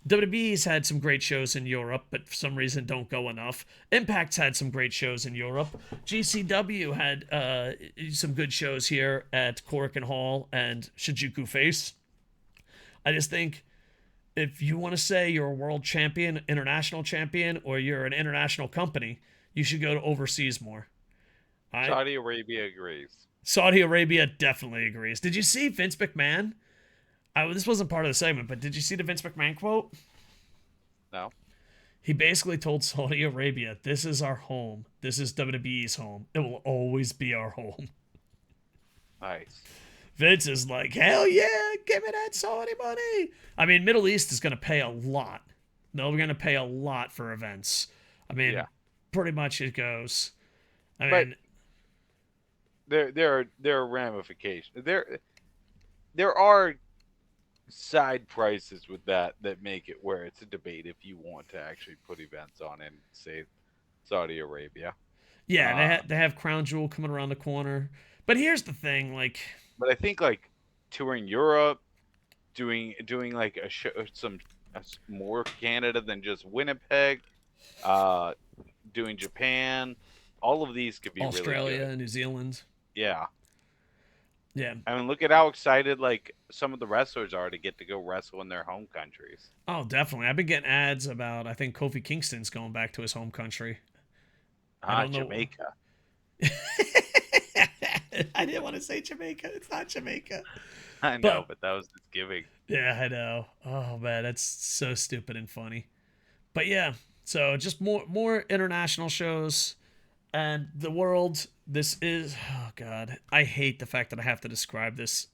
WWE's had some great shows in Europe, but for some reason don't go enough. Impact's had some great shows in Europe. GCW had some good shows here at Korakuen Hall and Shinjuku Face. I just think if you want to say you're a world champion, international champion, or you're an international company, you should go to overseas more. Saudi Arabia agrees. Saudi Arabia definitely agrees. Did you see Vince McMahon? This wasn't part of the segment, but did you see the Vince McMahon quote? No. He basically told Saudi Arabia, this is our home. This is WWE's home. It will always be our home. Nice. Vince is like, hell yeah, give me that Saudi money. I mean, Middle East is going to pay a lot. They're going to pay a lot for events. I mean, pretty much it goes. I mean, there are ramifications. There are side prices with that make it where it's a debate if you want to actually put events on in, say, Saudi Arabia. Yeah, Uh, they have Crown Jewel coming around the corner. But here's the thing, like, but I think like touring Europe, doing like a show, more Canada than just Winnipeg, uh, doing Japan, all of these could be really good. Australia, New Zealand. Yeah. Yeah. I mean, look at how excited like some of the wrestlers are to get to go wrestle in their home countries. Oh, definitely. I've been getting ads about, I think Kofi Kingston's going back to his home country. I don't know. Jamaica. I didn't want to say Jamaica. It's not Jamaica. I know, but that was just giving. Yeah, I know. Oh man, that's so stupid and funny. But yeah, so just more international shows and the world. This is, oh god, I hate the fact that I have to describe this.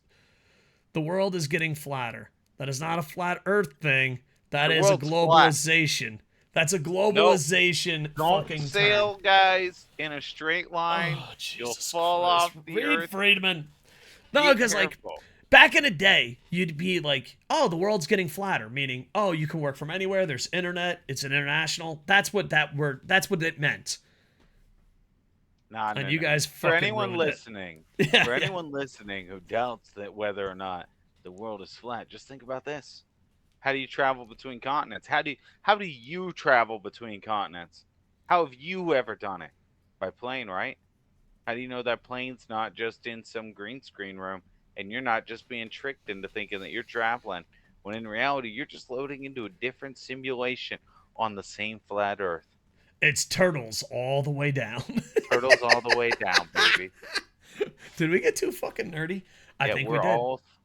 The world is getting flatter. That is not a flat Earth thing. That The is a world's globalization. That's a globalization Don't fucking sail, term. guys, in a straight line. Oh, You'll Jesus fall Christ. off the Reed earth. Friedman. No, Be because like careful. back in the day, you'd be like, "Oh, the world's getting flatter," meaning, "Oh, you can work from anywhere. There's internet. It's an international." That's what that word. That's what it meant. Nah, And no, you no. guys For fucking anyone ruined it. listening, Yeah, for yeah. anyone listening who doubts that whether or not the world is flat, just think about this. How do you travel between continents? How do you travel between continents? How have you ever done it? By plane, right? How do you know that plane's not just in some green screen room and you're not just being tricked into thinking that you're traveling when in reality you're just loading into a different simulation on the same flat earth? It's turtles all the way down. Turtles all the way down, baby. Did we get too fucking nerdy? I Yeah, think we did.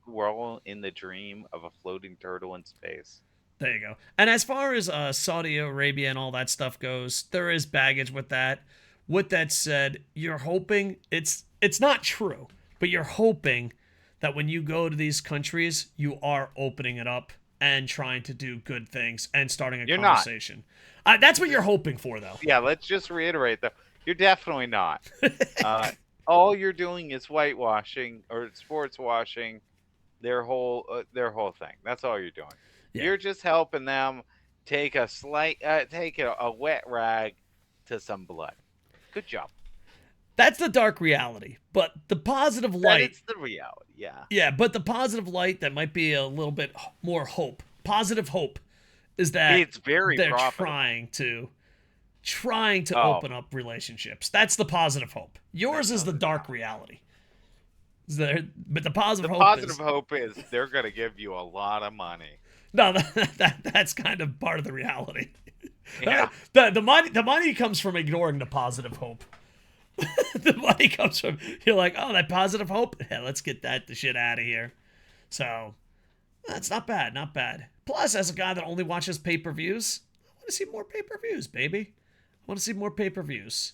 we're all in the dream of a floating turtle in space. There you go. And as far as Saudi Arabia and all that stuff goes, there is baggage with that. With that said, you're hoping it's not true, but you're hoping that when you go to these countries, you are opening it up and trying to do good things and starting a You're not. conversation. That's what you're hoping for, though. Yeah, let's just reiterate though. You're definitely not. All you're doing is whitewashing or sports washing their whole thing. That's all you're doing. Yeah. You're just helping them take a wet rag to some blood. Good job. That's the dark reality, but the positive light. That's the reality. Yeah. Yeah, but the positive light that might be a little bit more hope. Positive hope is that It's very they're profitable. trying to open up relationships. That's the positive hope. Yours is the dark reality. But the positive hope is they're going to give you a lot of money. No, that's kind of part of the reality. Yeah. The money comes from ignoring the positive hope. The money comes from, you're like, oh, that positive hope? Yeah, let's get the shit out of here. So, that's not bad, not bad. Plus, as a guy that only watches pay-per-views, I want to see more pay-per-views, baby. I want to see more pay-per-views.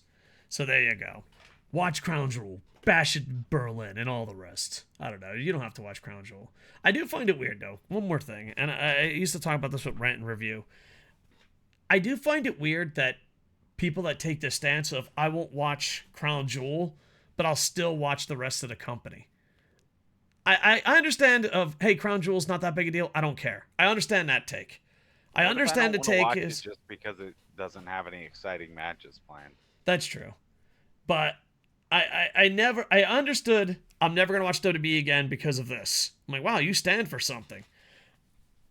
So there you go. Watch Crown Jewel, Bash it Berlin, and all the rest. I don't know. You don't have to watch Crown Jewel. I do find it weird, though. One more thing, and I used to talk about this with Rant and Review. I do find it weird that people that take the stance of, I won't watch Crown Jewel, but I'll still watch the rest of the company. I understand of, hey, Crown Jewel's not that big a deal. I don't care. I understand that take. I understand the take is just because it doesn't have any exciting matches planned. That's true. But I understood I'm never gonna watch WWE again because of this. I'm like, wow, you stand for something.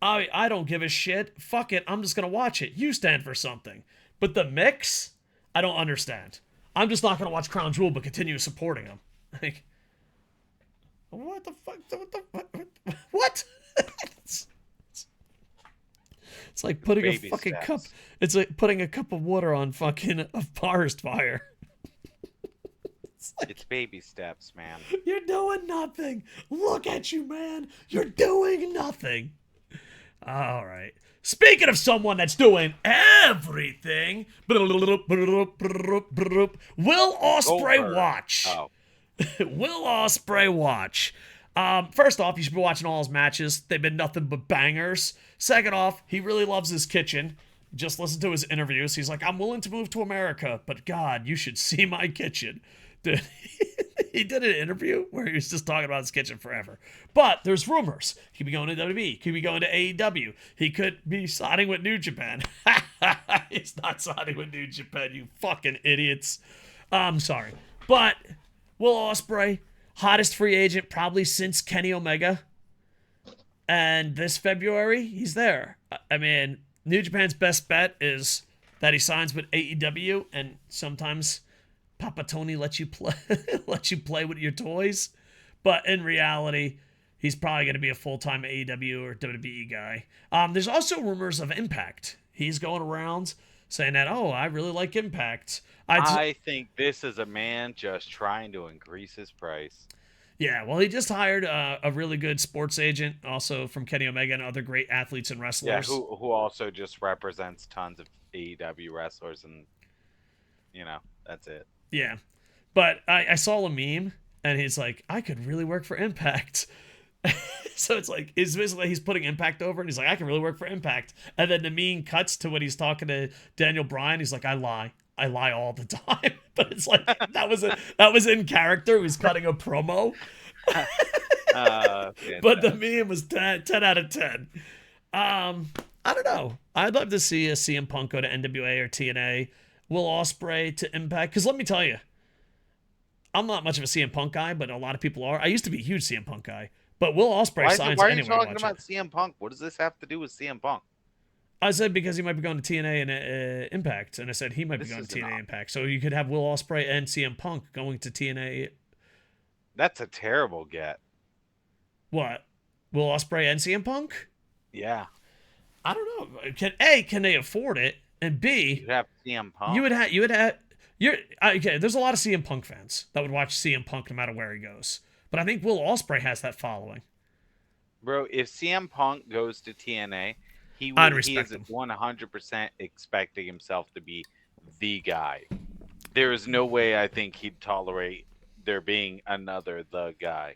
I don't give a shit. Fuck it. I'm just gonna watch it. You stand for something. But the mix, I don't understand. I'm just not gonna watch Crown Jewel but continue supporting them. Like, what the fuck? What? It's like putting a fucking cup. It's like putting a cup of water on fucking a forest fire. It's baby steps, man. You're doing nothing. Look at you, man. You're doing nothing. All right. Speaking of someone that's doing everything, Will Ospreay Watch. Oh. Will Ospreay Watch. First off, you should be watching all his matches. They've been nothing but bangers. Second off, he really loves his kitchen. Just listen to his interviews. He's like, I'm willing to move to America, but God, you should see my kitchen. Dude, he did an interview where he was just talking about his kitchen forever. But there's rumors. He could be going to WWE. He could be going to AEW. He could be signing with New Japan. He's not signing with New Japan, you fucking idiots. I'm sorry. But Will Ospreay, hottest free agent probably since Kenny Omega. And this February, he's there. I mean, New Japan's best bet is that he signs with AEW, and sometimes Papa Tony lets you play with your toys. But in reality, he's probably going to be a full-time AEW or WWE guy. There's also rumors of Impact. He's going around saying that, oh, I really like Impact. I think this is a man just trying to increase his price. Yeah, well, he just hired a really good sports agent, also from Kenny Omega and other great athletes and wrestlers. Yeah, who also just represents tons of AEW wrestlers, and that's it. Yeah, but I saw a meme, and he's like, I could really work for Impact. So it's like, he's putting Impact over, and he's like, I can really work for Impact. And then the meme cuts to when he's talking to Daniel Bryan. He's like, I lie all the time. But it's like, that was in character. He was cutting a promo. But the meme was 10 out of 10. I don't know. I'd love to see a CM Punk go to NWA or TNA. Will Ospreay to Impact. Because let me tell you, I'm not much of a CM Punk guy, but a lot of people are. I used to be a huge CM Punk guy. But Will Ospreay signs why are anyway. you talking about CM Punk? What does this have to do with CM Punk? I said because he might be going to TNA and Impact, and I said he might be going to TNA Impact. So you could have Will Ospreay and CM Punk going to TNA. That's a terrible get. What? Will Ospreay and CM Punk? Yeah. I don't know. Can they afford it? And B, you'd have CM Punk. Okay, there's a lot of CM Punk fans that would watch CM Punk no matter where he goes. But I think Will Ospreay has that following. Bro, if CM Punk goes to TNA, he is 100% expecting himself to be the guy. There is no way I think he'd tolerate there being another the guy.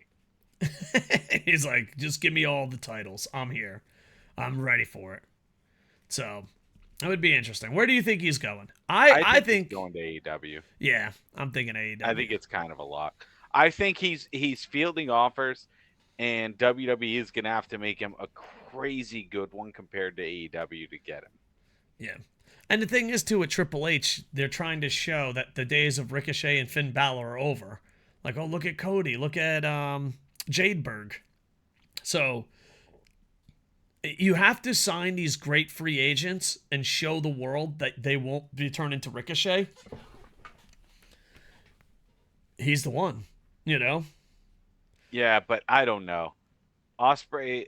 He's like, just give me all the titles. I'm here. I'm ready for it. So that would be interesting. Where do you think he's going? I think he's going to AEW. Yeah, I'm thinking AEW. I think it's kind of a lock. I think he's fielding offers, and WWE is going to have to make him a crazy good one compared to AEW to get him. Yeah. And the thing is, too, with Triple H, they're trying to show that the days of Ricochet and Finn Balor are over. Like, oh, look at Cody. Look at Jadeberg. So you have to sign these great free agents and show the world that they won't be turned into Ricochet. He's the one. Yeah, but I don't know. Ospreay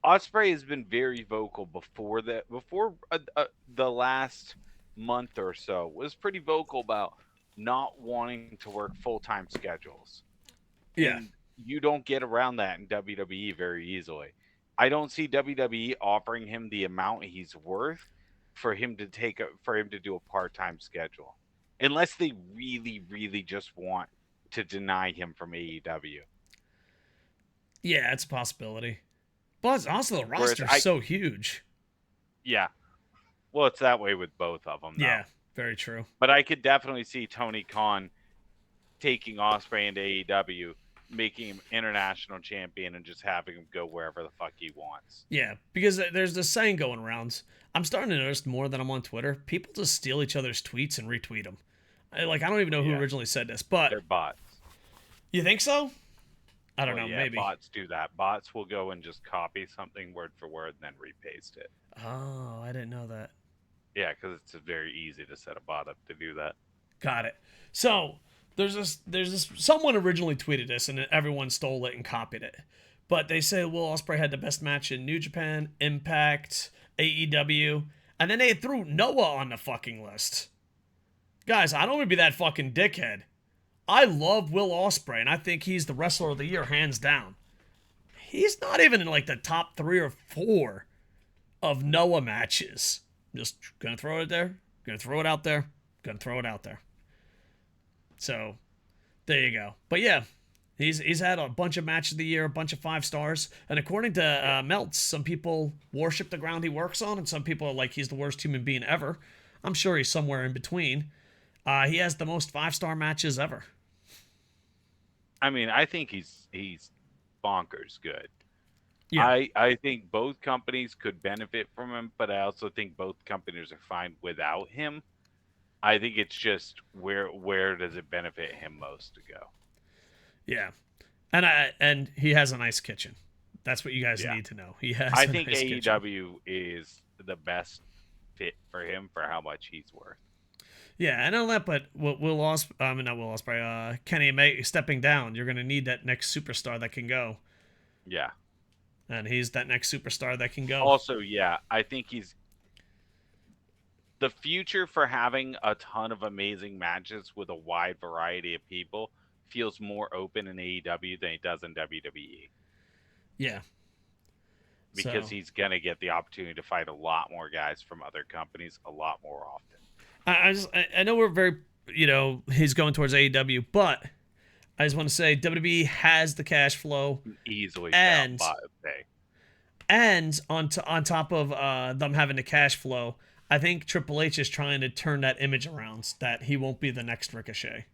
has been very vocal before the last month or so. Was pretty vocal about not wanting to work full-time schedules. Yeah. And you don't get around that in WWE very easily. I don't see WWE offering him the amount he's worth for him to do a part-time schedule. Unless they really, really just want to deny him from AEW. Yeah, it's a possibility. But also the roster's so huge. Yeah. Well, it's that way with both of them, though. Yeah, very true. But I could definitely see Tony Khan taking Ospreay into AEW, making him international champion, and just having him go wherever the fuck he wants. Yeah, because there's this saying going around. I'm starting to notice more than I'm on Twitter. People just steal each other's tweets and retweet them. I don't even know who originally said this, but they're bots. You think so? I don't know. Yeah, maybe bots do that. Bots will go and just copy something word for word and then repaste it. Oh, I didn't know that. Yeah, because it's very easy to set a bot up to do that. Got it. So there's this. Someone originally tweeted this, and everyone stole it and copied it. But they say Will Ospreay had the best match in New Japan, Impact, AEW, and then they threw Noah on the fucking list. Guys, I don't want to be that fucking dickhead. I love Will Ospreay, and I think he's the wrestler of the year, hands down. He's not even in like the top 3 or 4 of Noah matches. Just gonna throw it there. Gonna throw it out there. Gonna throw it out there. So, there you go. But yeah, he's had a bunch of match of the year, a bunch of 5 stars. And according to Meltz, some people worship the ground he works on, and some people are like he's the worst human being ever. I'm sure he's somewhere in between. He has the most 5-star matches ever. I mean, I think he's bonkers good. Yeah. I think both companies could benefit from him, but I also think both companies are fine without him. I think it's just where does it benefit him most to go? Yeah. And he has a nice kitchen. That's what you guys Yeah. need to know. He has I a think nice kitchen. AEW is the best fit for him for how much he's worth. Yeah, and not that, but not Will Ospreay, Kenny May stepping down. You're gonna need that next superstar that can go, Yeah. and he's that next superstar that can go. Also, yeah, I think he's the future for having a ton of amazing matches with a wide variety of people feels more open in AEW than it does in WWE. Yeah. Because So he's gonna get the opportunity to fight a lot more guys from other companies a lot more often. I know we're very, he's going towards AEW, but I just want to say WWE has the cash flow Easily and pay. and on top of them having the cash flow, I think Triple H is trying to turn that image around that he won't be the next Ricochet.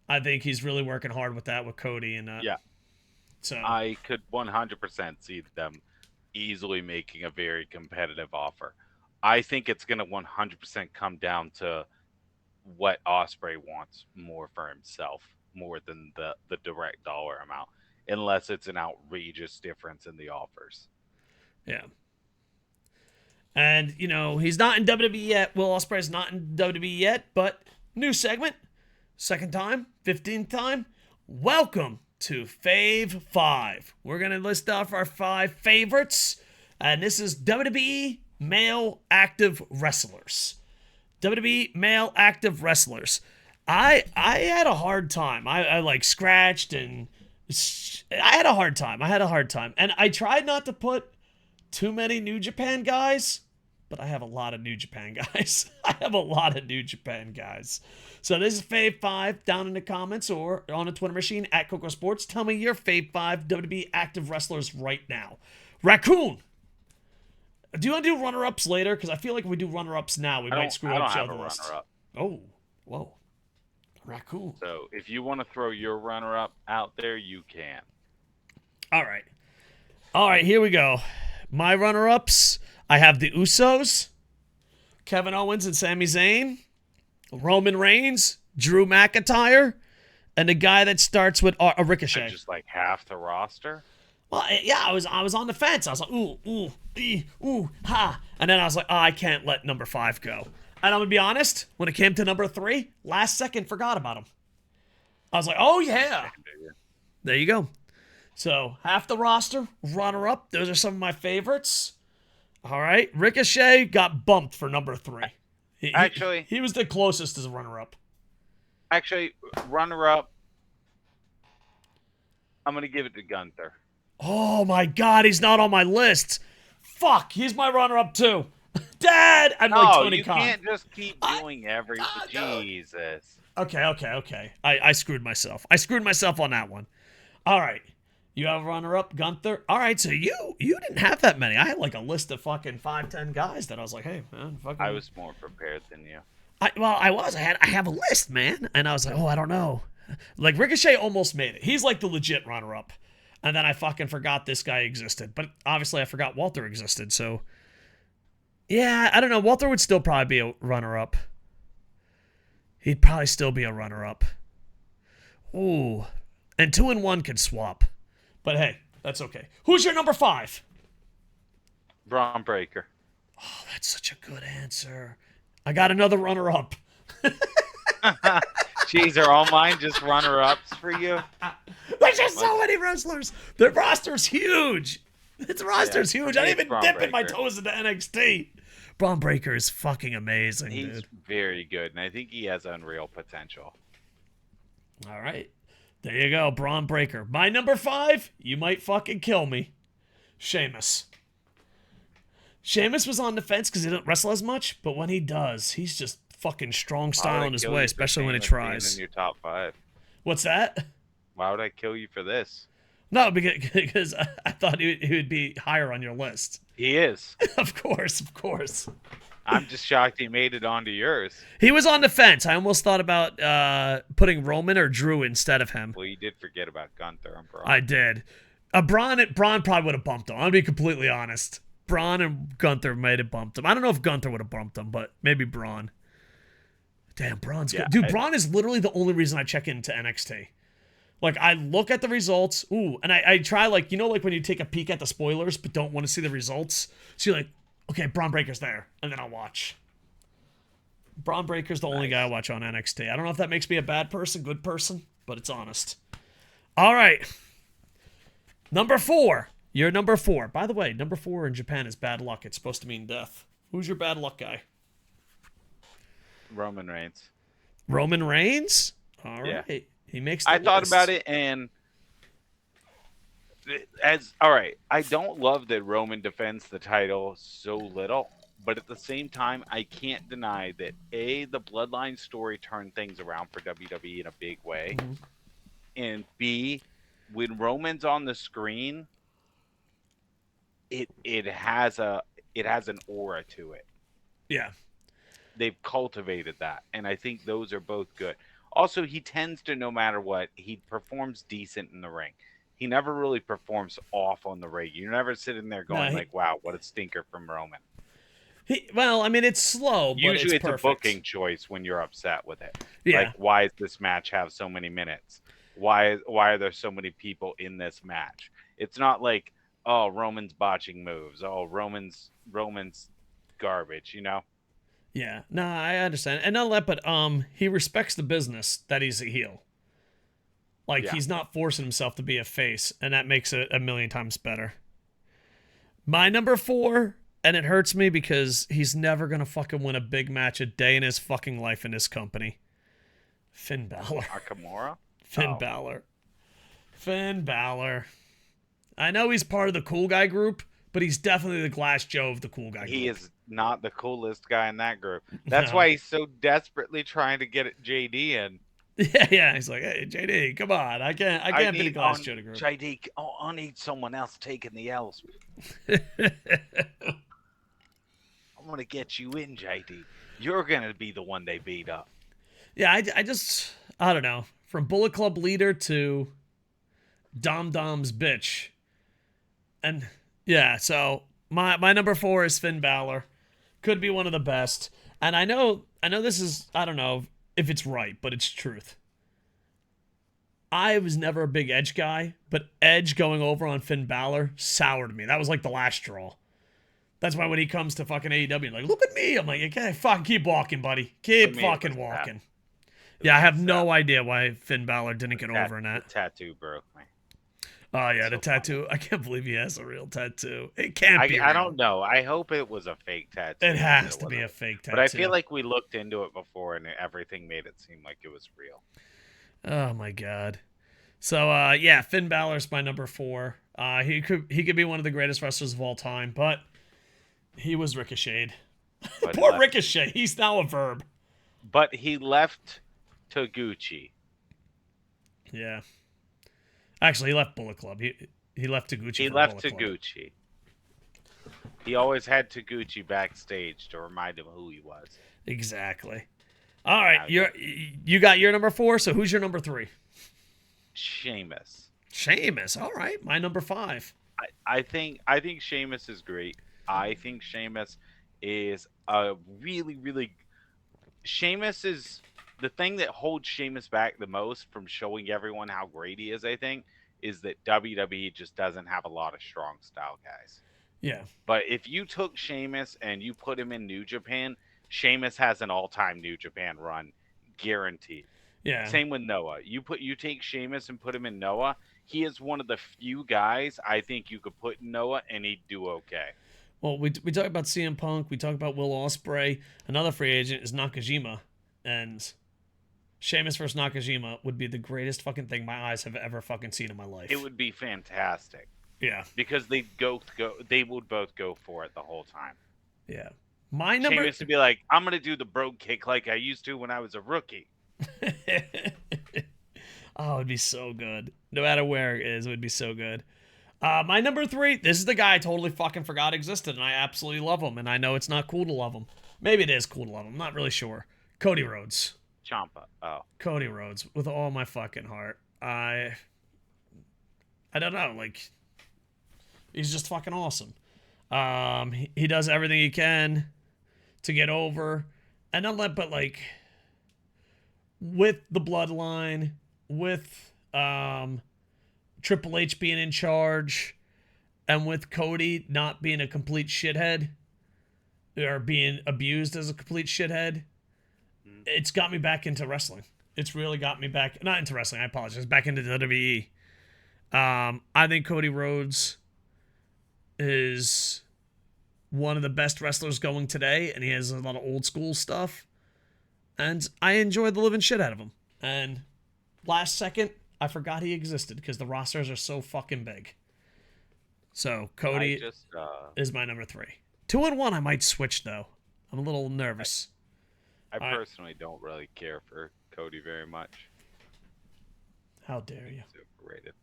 I think he's really working hard with that with Cody and Yeah. So I could 100% see them easily making a very competitive offer. I think it's going to 100% come down to what Ospreay wants more for himself, more than the direct dollar amount, unless it's an outrageous difference in the offers. Yeah. And, he's not in WWE yet. Will Ospreay's not in WWE yet, but new segment. Second time, 15th time. Welcome to Fave 5. We're going to list off our 5 favorites. And this is WWE male active wrestlers. WWE male active wrestlers. I had a hard time. I like scratched and I had a hard time. And I tried not to put too many New Japan guys, but I have a lot of New Japan guys. So this is Fave 5 down in the comments or on the Twitter machine at KocoSports. Tell me your Fave 5 WWE active wrestlers right now. Raccoon. Do you want to do runner-ups later? Because I feel like if we do runner-ups now, we might screw up each other's list. Runner-up. Oh, whoa. Raccoon. So if you want to throw your runner-up out there, you can. All right, here we go. My runner-ups, I have the Usos, Kevin Owens and Sami Zayn, Roman Reigns, Drew McIntyre, and the guy that starts with a Ricochet. And just like half the roster? Well, yeah, I was on the fence. I was like, ooh, ha. And then I was like, I can't let number 5 go. And I'm going to be honest, when it came to number 3, last second forgot about him. I was like, oh, yeah. There you go. So, half the roster, runner-up. Those are some of my favorites. All right. Ricochet got bumped for number 3. He was the closest as a runner-up. Actually, runner-up, I'm going to give it to Gunther. Oh, my God. He's not on my list. Fuck. He's my runner-up, too. Dad! I'm like Tony Khan. You can't just keep doing everything. Jesus. Okay. I screwed myself. I screwed myself on that one. All right. You have a runner-up, Gunther. All right, so you didn't have that many. I had like a list of fucking 5-10 guys that I was like, hey, man, fucking. I was more prepared than you. I have a list, man, and I was like, oh, I don't know. Like Ricochet almost made it. He's like the legit runner-up, and then I fucking forgot this guy existed. But obviously, I forgot Walter existed. So, yeah, I don't know. Walter would still probably be a runner-up. He'd probably still be a runner-up. Ooh, and 2 and 1 could swap. But hey, that's okay. Who's your number 5? Braun Breaker. Oh, that's such a good answer. I got another runner-up. Jeez, are all mine just runner-ups for you? There's just so many wrestlers. Their roster's huge. Its roster's huge. I didn't even dip in my toes into NXT. Braun Breaker is fucking amazing, dude. He's very good, and I think he has unreal potential. All right. There you go, Braun Breaker. My number 5, you might fucking kill me. Sheamus. Sheamus was on the fence because he didn't wrestle as much, but when he does, he's just fucking strong style in his way, especially when he tries. In your top 5. What's that? Why would I kill you for this? No, because I thought he would be higher on your list. He is. Of course. I'm just shocked he made it onto yours. He was on the fence. I almost thought about putting Roman or Drew instead of him. Well, you did forget about Gunther and Braun. I did. Braun probably would have bumped him. I'll be completely honest. Braun and Gunther might have bumped him. I don't know if Gunther would have bumped him, but maybe Braun. Damn, Braun's good. Dude, Braun is literally the only reason I check into NXT. Like, I look at the results, and I try, like, like when you take a peek at the spoilers but don't want to see the results? So you're like, okay, Braun Breaker's there, and then I'll watch. Braun Breaker's the only guy I watch on NXT. I don't know if that makes me a bad person, good person, but it's honest. All right. Number 4. You're number 4. By the way, number 4 in Japan is bad luck. It's supposed to mean death. Who's your bad luck guy? Roman Reigns. Roman Reigns? All right. Yeah. He makes the I thought list. about it, and all right, I don't love that Roman defends the title so little, but at the same time, I can't deny that A, the Bloodline story turned things around for WWE in a big way, and B, when Roman's on the screen, it has an aura to it. Yeah. They've cultivated that, and I think those are both good. Also, he tends to, no matter what, he performs decent in the ring. He never really performs off on the ring. You're never sitting there going like, wow, what a stinker from Roman. Well, I mean, it's slow, but usually it's perfect. a booking choice when you're upset with it. Yeah. Like, why does this match have so many minutes? Why are there so many people in this match? It's not like, oh, Roman's botching moves. Oh, Roman's garbage, Yeah, no, I understand. And not that, but he respects the business that he's a heel. Like, he's not forcing himself to be a face, and that makes it a million times better. My number 4, and it hurts me because he's never going to fucking win a big match a day in his fucking life in this company. Finn Balor. Nakamura? Finn Balor. Finn Balor. I know he's part of the cool guy group, but he's definitely the Glass Joe of the cool guy group. He is not the coolest guy in that group. That's why he's so desperately trying to get JD in. Yeah. He's like, hey, JD, come on. I can't be the Glass Joe group. JD, I need someone else taking the L's. I'm going to get you in, JD. You're going to be the one they beat up. Yeah, I don't know. From Bullet Club leader to Dom Dom's bitch. And yeah, so my number 4 is Finn Balor. Could be one of the best. And I know this is, I don't know if it's right, but it's truth. I was never a big Edge guy, but Edge going over on Finn Balor soured me. That was like the last straw. That's why when he comes to fucking AEW, like, look at me. I'm like, okay, fucking keep walking, buddy. Keep fucking walking. Yeah, I have no idea why Finn Balor didn't get over in that. The tattoo broke me. Oh, yeah, the tattoo. I can't believe he has a real tattoo. It can't be real. I don't know. I hope it was a fake tattoo. It has to be a fake tattoo. But I feel like we looked into it before and everything made it seem like it was real. Oh, my God. So, yeah, Finn Balor's my number 4. He could be one of the greatest wrestlers of all time, but he was ricocheted. Poor Ricochet. He's now a verb. But he left Taguchi. Yeah. Actually, he left Bullet Club. He left Taguchi. He left Taguchi. He always had Taguchi backstage to remind him who he was. Exactly. All right, you got your number 4. So who's your number 3? Sheamus. Sheamus. All right, my number 5. I think Sheamus is great. I think Sheamus is a really, really. Sheamus is the thing that holds Sheamus back the most from showing everyone how great he is. I think is that WWE just doesn't have a lot of strong style guys. Yeah. But if you took Sheamus and you put him in New Japan, Sheamus has an all-time New Japan run, guaranteed. Yeah. Same with Noah. You take Sheamus and put him in Noah. He is one of the few guys I think you could put in Noah and he'd do okay. Well, we talk about CM Punk. We talk about Will Ospreay. Another free agent is Nakajima, and Sheamus versus Nakajima would be the greatest fucking thing my eyes have ever fucking seen in my life. It would be fantastic. Yeah. Because they would both go for it the whole time. Yeah. My number Sheamus would be like, I'm gonna do the brogue kick like I used to when I was a rookie. Oh, it'd be so good. No matter where it is, it would be so good. My number 3, this is the guy I totally fucking forgot existed, and I absolutely love him, and I know it's not cool to love him. Maybe it is cool to love him. I'm not really sure. Cody Rhodes. Ciampa. Oh. Cody Rhodes, with all my fucking heart. I don't know, like, he's just fucking awesome. He does everything he can to get over, and not let, but like, with the bloodline, with Triple H being in charge, and with Cody not being a complete shithead, or being abused as a complete shithead, it's got me back into wrestling. It's really got me back, not into wrestling, I apologize, back into WWE. I think Cody Rhodes is one of the best wrestlers going today, and he has a lot of old school stuff, and I enjoy the living shit out of him. And last second, I forgot he existed because the rosters are so fucking big. So Cody is my number 3. 2 and 1, I might switch though. I'm a little nervous. I personally don't really care for Cody very much. How dare you? He's overrated.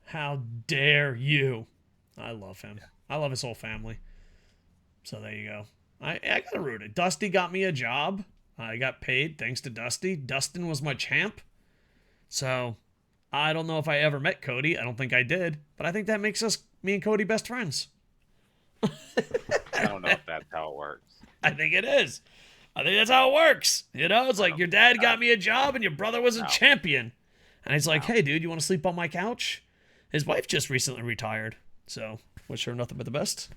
How dare you? I love him. Yeah. I love his whole family. So there you go. I gotta root it. Dusty got me a job. I got paid thanks to Dusty. Dustin was my champ. So I don't know if I ever met Cody. I don't think I did. But I think that makes me and Cody best friends. I don't know if that's how it works. I think it is. I think that's how it works. You know, it's like your dad got me a job and your brother was a champion. And he's like, hey, dude, you want to sleep on my couch? His wife just recently retired. So wish her nothing but the best.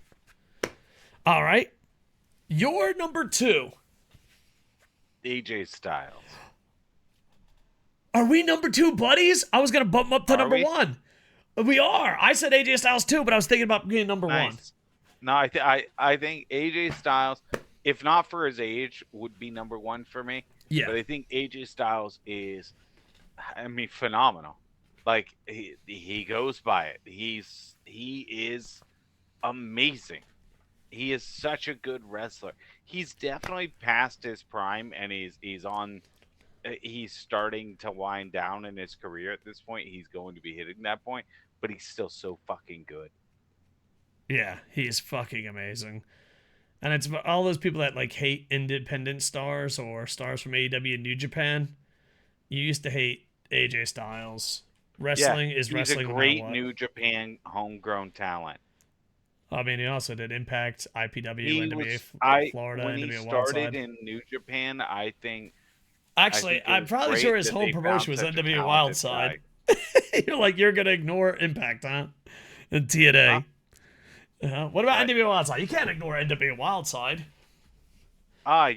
All right. Your number 2. AJ Styles. Are we number 2 buddies? I was going to bump him up to number 1. We are. I said AJ Styles too, but I was thinking about being number 1. No, I think AJ Styles, if not for his age, would be number 1 for me. Yeah. But I think AJ Styles is, phenomenal. Like, he goes by it. He is amazing. He is such a good wrestler. He's definitely past his prime, and he's starting to wind down in his career at this point. He's going to be hitting that point, but he's still so fucking good. Yeah, he's fucking amazing. And it's all those people that like hate independent stars or stars from AEW and New Japan. You used to hate AJ Styles. Wrestling is wrestling. He's a great New Japan homegrown talent. I mean, he also did Impact, IPW, NWA, Florida, when NWA he Wildside. started in New Japan, I think. Actually, I'm probably sure his home promotion was NWA Wildside. You're gonna ignore Impact, huh? And TNA. What about NWA Wildside? You can't ignore NWA Wildside.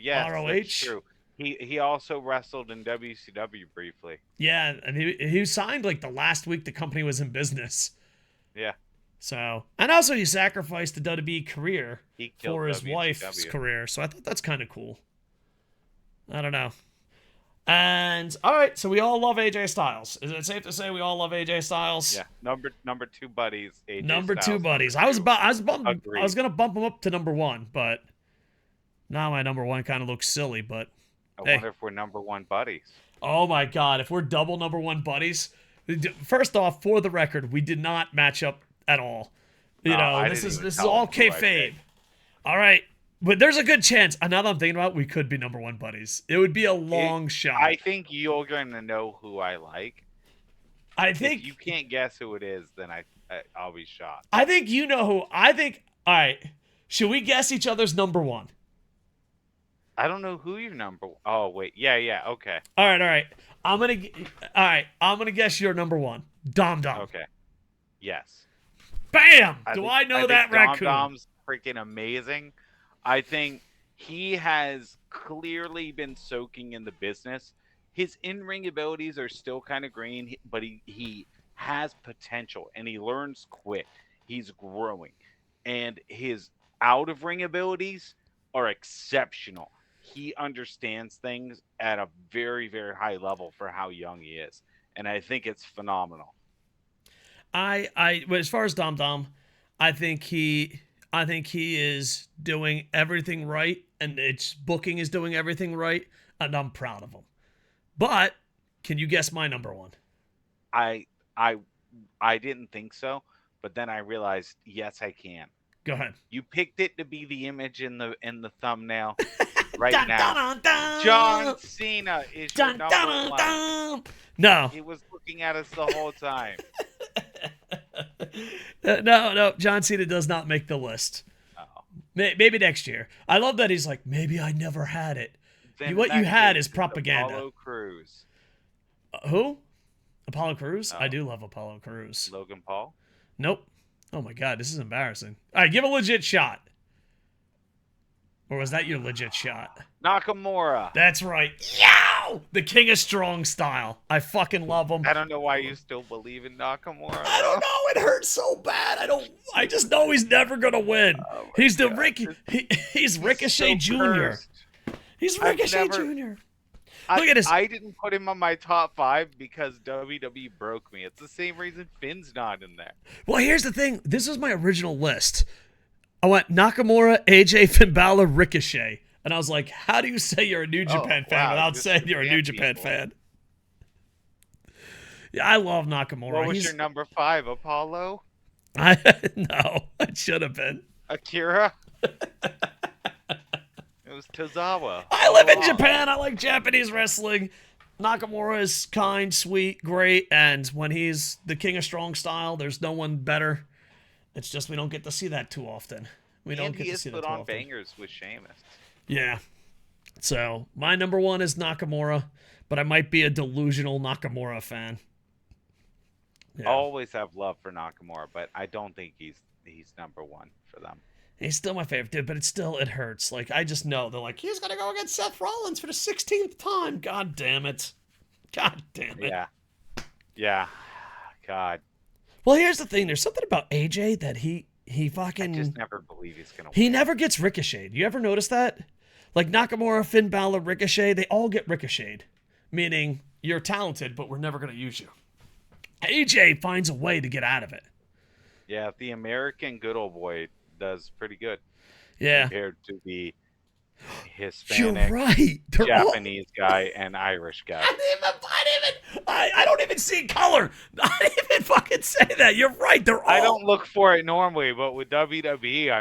Yes, ROH. That's true. He also wrestled in WCW briefly. Yeah, and he signed like the last week the company was in business. Yeah. So, and also he sacrificed the WWE career for his WCW. wife's career. So I thought that's kind of cool. I don't know. And all right, so we all love AJ Styles. Is it safe to say we all love AJ Styles? Yeah, number 2 buddies. AJ Number Styles, 2 buddies. I was gonna bump him up to number 1, but now my number 1 kind of looks silly. But I wonder if we're number 1 buddies. Oh my God, if we're double number 1 buddies. First off, for the record, we did not match up at all. This is all kayfabe. All right. But there's a good chance. Now that I'm thinking about it, we could be number 1 buddies. It would be a long shot. I think you're going to know who I like. If you can't guess who it is, then I'll be shocked. I think you know who. All right. Should we guess each other's number 1? I don't know who your number. Oh wait, yeah, okay. All right. I'm gonna guess your number 1. Dom Dom. Okay. Yes. Bam! I know that raccoon? Dom Dom's freaking amazing. I think he has clearly been soaking in the business. His in-ring abilities are still kind of green, but he has potential, and he learns quick. He's growing. And his out-of-ring abilities are exceptional. He understands things at a very, very high level for how young he is. And I think it's phenomenal. As far as Dom Dom, I think he is doing everything right, and its booking is doing everything right, and I'm proud of him. But can you guess my number 1? I didn't think so, but then I realized, yes, I can. Go ahead. You picked it to be the image in the thumbnail right Dun, now. dun, dun, John Cena is your dun, number dun, one. dun. No. He was looking at us the whole time. No. John Cena does not make the list. Oh. Maybe next year. I love that he's like, maybe I never had it. Then What in you that had case, is propaganda. Apollo Crews. Who? Apollo Crews? Oh. I do love Apollo Crews. Logan Paul? Nope. Oh my god, this is embarrassing. All right, give a legit shot. Or was that your legit shot? Nakamura. That's right. Yow! The King of Strong style. I fucking love him. I don't know why you still believe in Nakamura. I don't know. It hurts so bad. I just know he's never gonna win. Oh He's the God. He's Ricochet so Jr. cursed. He's I've Ricochet never- Jr. Look at his. I didn't put him on my top 5 because WWE broke me. It's the same reason Finn's not in there. Well, here's the thing. This was my original list. I went Nakamura, AJ, Finn Balor, Ricochet. And I was like, how do you say you're a New Japan fan wow, without just saying you're a New Japan Japan people. fan? Yeah, I love Nakamura. What was your number 5? Apollo? No, it should have been. Akira? It was Tozawa. I live in Oh. Japan. I like Japanese wrestling. Nakamura is kind, sweet, great. And when he's the King of Strong style, there's no one better. It's just we don't get to see that too often. We don't And get he to has see that put too on often. bangers with Sheamus. Yeah. So my number 1 is Nakamura, but I might be a delusional Nakamura fan. Yeah. I always have love for Nakamura, but I don't think he's number 1 for them. He's still my favorite dude, but it hurts. Like, I just know they're like, he's gonna go against Seth Rollins for the 16th time. God damn it. God damn it. Yeah. God. Well, here's the thing. There's something about AJ that he I fucking just never believe he's gonna he win. never gets ricocheted. You ever notice that? Like Nakamura, Finn Balor, Ricochet, they all get ricocheted. Meaning you're talented, but we're never gonna use you. AJ finds a way to get out of it. Yeah, the American good old boy does pretty good Yeah. compared to the You're Hispanic, right. They're all- Japanese guy and Irish guy. I don't even see color. I didn't even fucking say that. You're right. They're all. I don't look for it normally, but with WWE,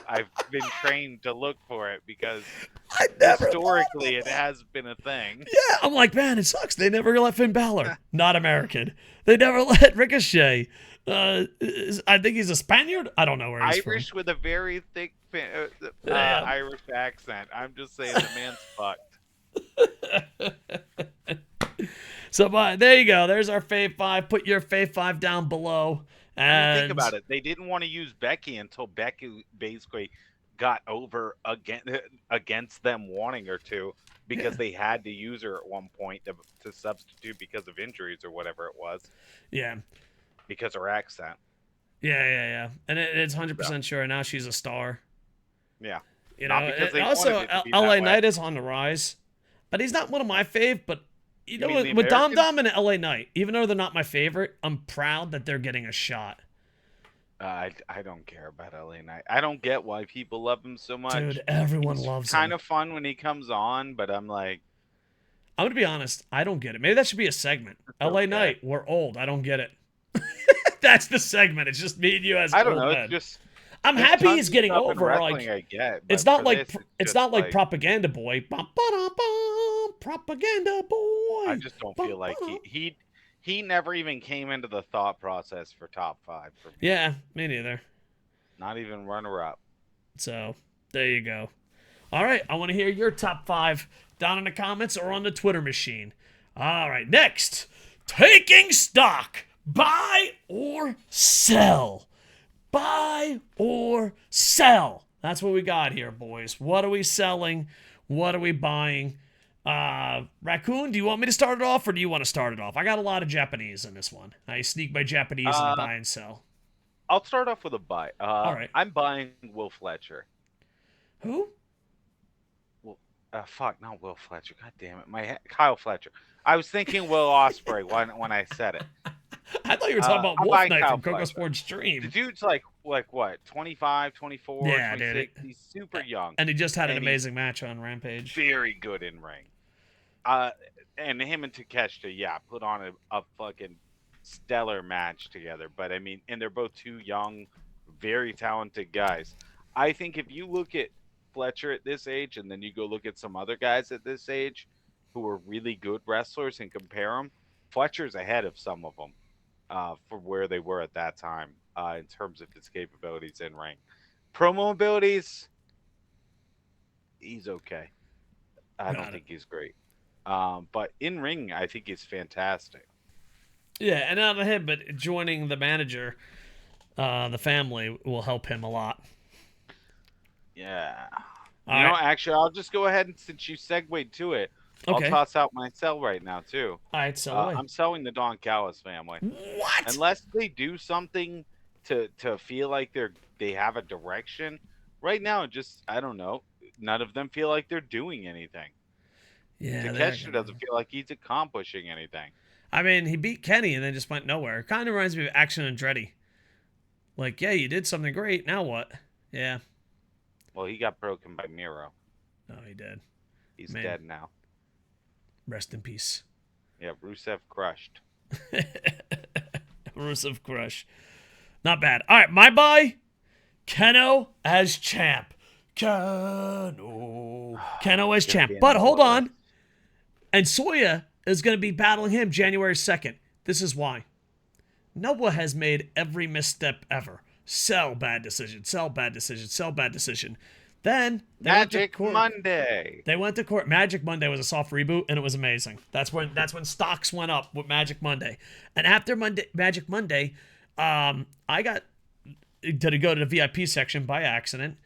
I've been trained to look for it because I never historically it has been a thing. Yeah, I'm like, man, it sucks. They never let Finn Balor. Not American. They never let Ricochet. I think he's a Spaniard. I don't know where he's Irish with a very thick Yeah. Irish accent. I'm just saying the man's fucked. from. So, there you go. There's our Fave 5. Put your Fave 5 down below. I mean, And think about it. They didn't want to use Becky until Becky basically got over against them wanting her to because they had to use her at one point to substitute because of injuries or whatever it was. Yeah. Because her accent. Yeah. And it's 100% sure now she's a star. Yeah. You Not know, because they also, wanted it to be that LA way. Knight is on the rise. But he's not one of my fave, but you know, mean the with Dom Americans? Dom and LA Knight, even though they're not my favorite, I'm proud that they're getting a shot. I don't care about LA Knight. I don't get why people love him so much. Dude, everyone He's loves kind him. of fun when he comes on, but I'm like, I'm going to be honest, I don't get it. Maybe that should be a segment. LA okay. Knight, we're old. I don't get it. That's the segment. It's just me and you as I don't old know. men. It's just I'm there's happy tons he's of getting stuff in over. wrestling Like, I get, it's but not for like this, it's just not like Propaganda Boy. Bum, ba-dum, bum, Propaganda Boy. I just don't feel like he never even came into the thought process for top 5 for me. Yeah, me neither. Not even runner up. So there you go. All right, I want to hear your top 5 down in the comments or on the Twitter machine. All right, next, taking stock, buy or sell. Buy or sell. That's what we got here, boys. What are we selling? What are we buying? Raccoon, do you want me to start it off or do you want to start it off? I got a lot of Japanese in this one. I sneak my Japanese in the buy and sell. I'll start off with a buy. All right. I'm buying Will Fletcher. Who? Not Will Fletcher. God damn it. Kyle Fletcher. I was thinking Will Ospreay when I said it. I thought you were talking about I'm Wolf buying Knight Kyle from Coco Fletcher. Sports Stream. The dude's like what? 25, 24, Yeah, 26. dude. He's super young. And he just had an And amazing match on Rampage. Very good in ring. And him and Takeshita, put on a fucking stellar match together. But I mean, and they're both two young, very talented guys. I think if you look at Fletcher at this age, and then you go look at some other guys at this age who are really good wrestlers and compare them, Fletcher's ahead of some of them for where they were at that time in terms of his capabilities in ring. Promo abilities, he's okay. I don't think he's great. But in ring, I think he's fantastic. Yeah, and not him, but joining the manager, the family will help him a lot. Yeah. All right. Actually, I'll just go ahead and since you segued to it, I'll toss out my sell right now too. All right, sell away. I'm selling the Don Callis family. What? Unless they do something to feel like they have a direction. Right now, just I don't know. None of them feel like they're doing anything. Yeah, Takeshita doesn't feel like he's accomplishing anything. I mean, he beat Kenny and then just went nowhere. It kind of reminds me of Action Andretti. Like, yeah, you did something great. Now what? Yeah. Well, he got broken by Miro. No, he did. He's dead now. Rest in peace. Yeah, Rusev crushed. Rusev crush. Not bad. All right, my buy, Keno as champ. Keno as champ. But hold on. And Soya is going to be battling him January 2nd. This is why. Noah has made every misstep ever. Sell bad decision. Sell bad decision. Sell bad decision. Then Magic Monday. They went to court. Magic Monday was a soft reboot, and it was amazing. That's when stocks went up with Magic Monday. And after Magic Monday, I got to go to the VIP section by accident,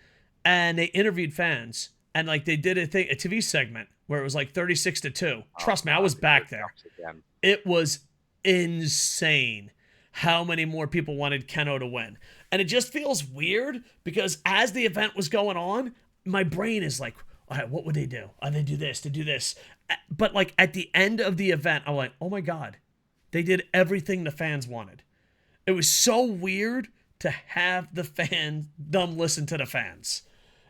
and they interviewed fans, and like they did a TV segment where it was like 36-2. Trust me, I was back there. It was insane how many more people wanted Keno to win. And it just feels weird because as the event was going on, my brain is like, all right, what would they do? Oh, they do this, they do this. But like at the end of the event, I'm like, oh my God, they did everything the fans wanted. It was so weird to have them listen to the fans.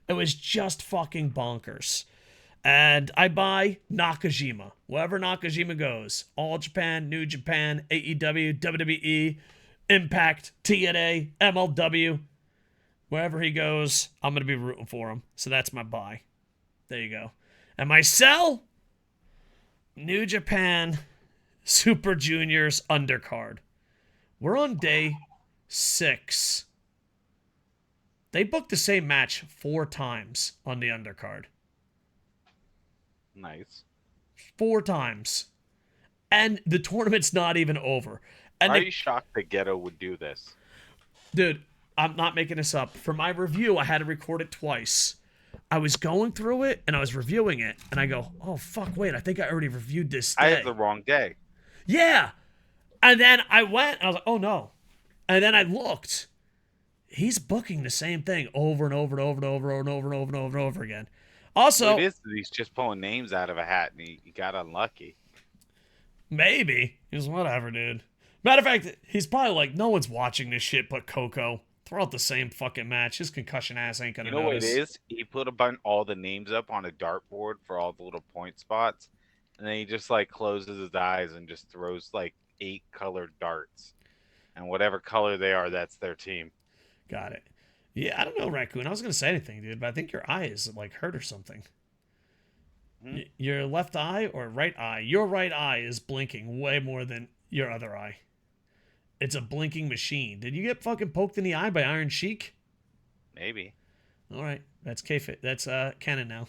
It was just fucking bonkers. And I buy Nakajima. Wherever Nakajima goes. All Japan, New Japan, AEW, WWE, Impact, TNA, MLW. Wherever he goes, I'm going to be rooting for him. So that's my buy. There you go. And my sell? New Japan Super Juniors undercard. We're on day 6. They booked the same match 4 times on the undercard. Nice. 4 times. And the tournament's not even over. And Are you shocked that Ghetto would do this? Dude, I'm not making this up. For my review, I had to record it twice. I was going through it, and I was reviewing it, and I go, oh, fuck, wait, I think I already reviewed this day. I had the wrong day. Yeah. And then I went, and I was like, oh, no. And then I looked. He's booking the same thing over and over and over and over and over and over and over and over again. Also, it is that he's just pulling names out of a hat, and he got unlucky. Maybe. He's whatever, dude. Matter of fact, he's probably like, no one's watching this shit but Koco. Throw out the same fucking match. His concussion ass ain't gonna notice. What it is? He put all the names up on a dartboard for all the little point spots, and then he just like closes his eyes and just throws like 8 colored darts, and whatever color they are, that's their team. Got it. Yeah, I don't know, Raccoon. I was gonna say anything, dude, but I think your eye is like hurt or something. Your left eye or right eye? Your right eye is blinking way more than your other eye. It's a blinking machine. Did you get fucking poked in the eye by Iron Sheik? Maybe. All right, that's K-Fit. That's canon now.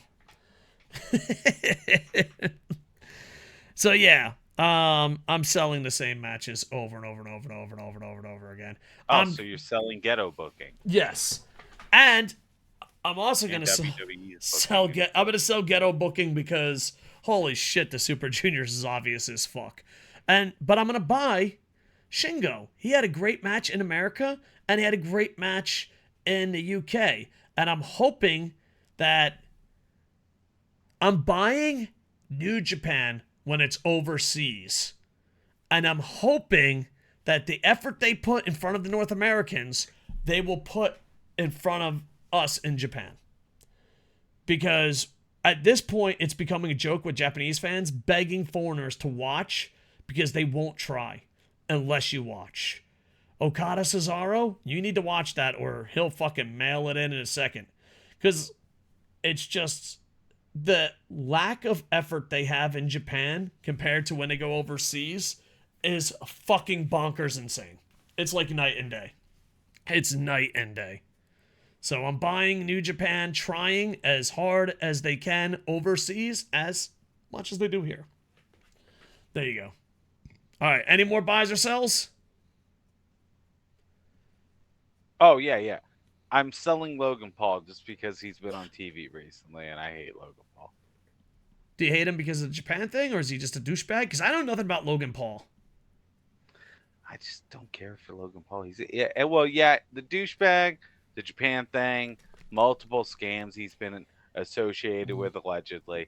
So yeah, I'm selling the same matches over and over and over and over and over and over and over again. So you're selling Ghetto booking? Yes, and I'm also gonna sell Ghetto booking because holy shit, the Super Juniors is obvious as fuck. But I'm gonna buy Shingo. He had a great match in America, and he had a great match in the UK. And I'm hoping that I'm buying New Japan when it's overseas. And I'm hoping that the effort they put in front of the North Americans, they will put in front of us in Japan. Because at this point, it's becoming a joke with Japanese fans begging foreigners to watch because they won't try. unless you watch. Okada Cesaro, you need to watch that or he'll fucking mail it in a second. Because it's just the lack of effort they have in Japan compared to when they go overseas is fucking bonkers insane. It's like night and day. It's night and day. So I'm buying New Japan, trying as hard as they can overseas as much as they do here. There you go. All right, any more buys or sells? Oh, yeah. I'm selling Logan Paul just because he's been on TV recently, and I hate Logan Paul. Do you hate him because of the Japan thing, or is he just a douchebag? Because I know nothing about Logan Paul. I just don't care for Logan Paul. He's the douchebag, the Japan thing, multiple scams he's been associated with allegedly.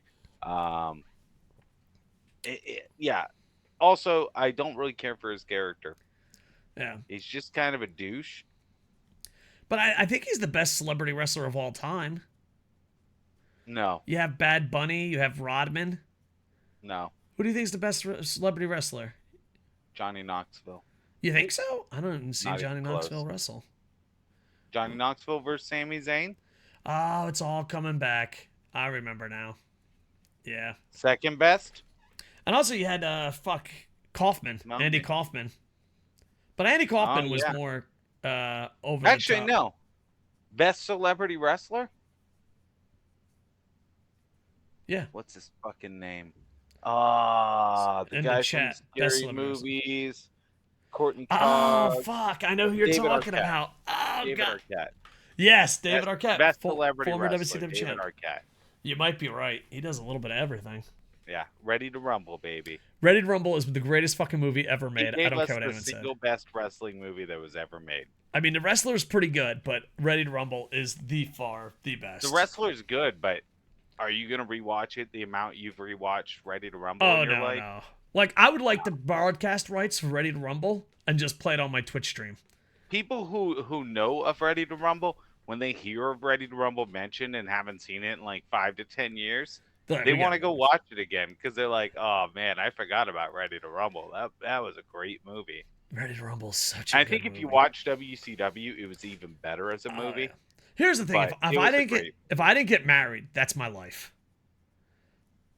Also, I don't really care for his character. Yeah. He's just kind of a douche. But I think he's the best celebrity wrestler of all time. No. You have Bad Bunny, you have Rodman. No. Who do you think is the best celebrity wrestler? Johnny Knoxville. You think so? I don't even see Not Johnny even Knoxville close. wrestle. Johnny Knoxville versus Sami Zayn? Oh, it's all coming back. I remember now. Yeah. Second best? And also you had Kaufman, Mountain. Andy Kaufman. But Andy Kaufman was more over Actually, the top. no. Best celebrity wrestler? Yeah. What's his fucking name? The In guy the chat, from best Scary celebrity Movies. Courtney Oh, Cobb. fuck. I know who you're David talking Arquette. about. Oh, David God. Arquette. Yes, David Arquette. Best celebrity former wrestler, WCW David champ. Arquette. You might be right. He does a little bit of everything. Yeah, Ready to Rumble, baby. Ready to Rumble is the greatest fucking movie ever made. He I gave don't us care what the anyone said. single best wrestling movie that was ever made. I mean, The Wrestler's pretty good, but Ready to Rumble is the best. The Wrestler's good, but are you going to rewatch it the amount you've rewatched Ready to Rumble Oh, in your life? no. Like, I would like the broadcast rights for Ready to Rumble and just play it on my Twitch stream. People who know of Ready to Rumble, when they hear of Ready to Rumble mentioned and haven't seen it in like 5 to 10 years, they want to go watch it again because they're like, oh man, I forgot about Ready to Rumble. That was a great movie. Ready to Rumble is such a I good think movie. if you watch WCW, it was even better as a movie. Yeah. Here's the thing: But if I didn't get married, that's my life.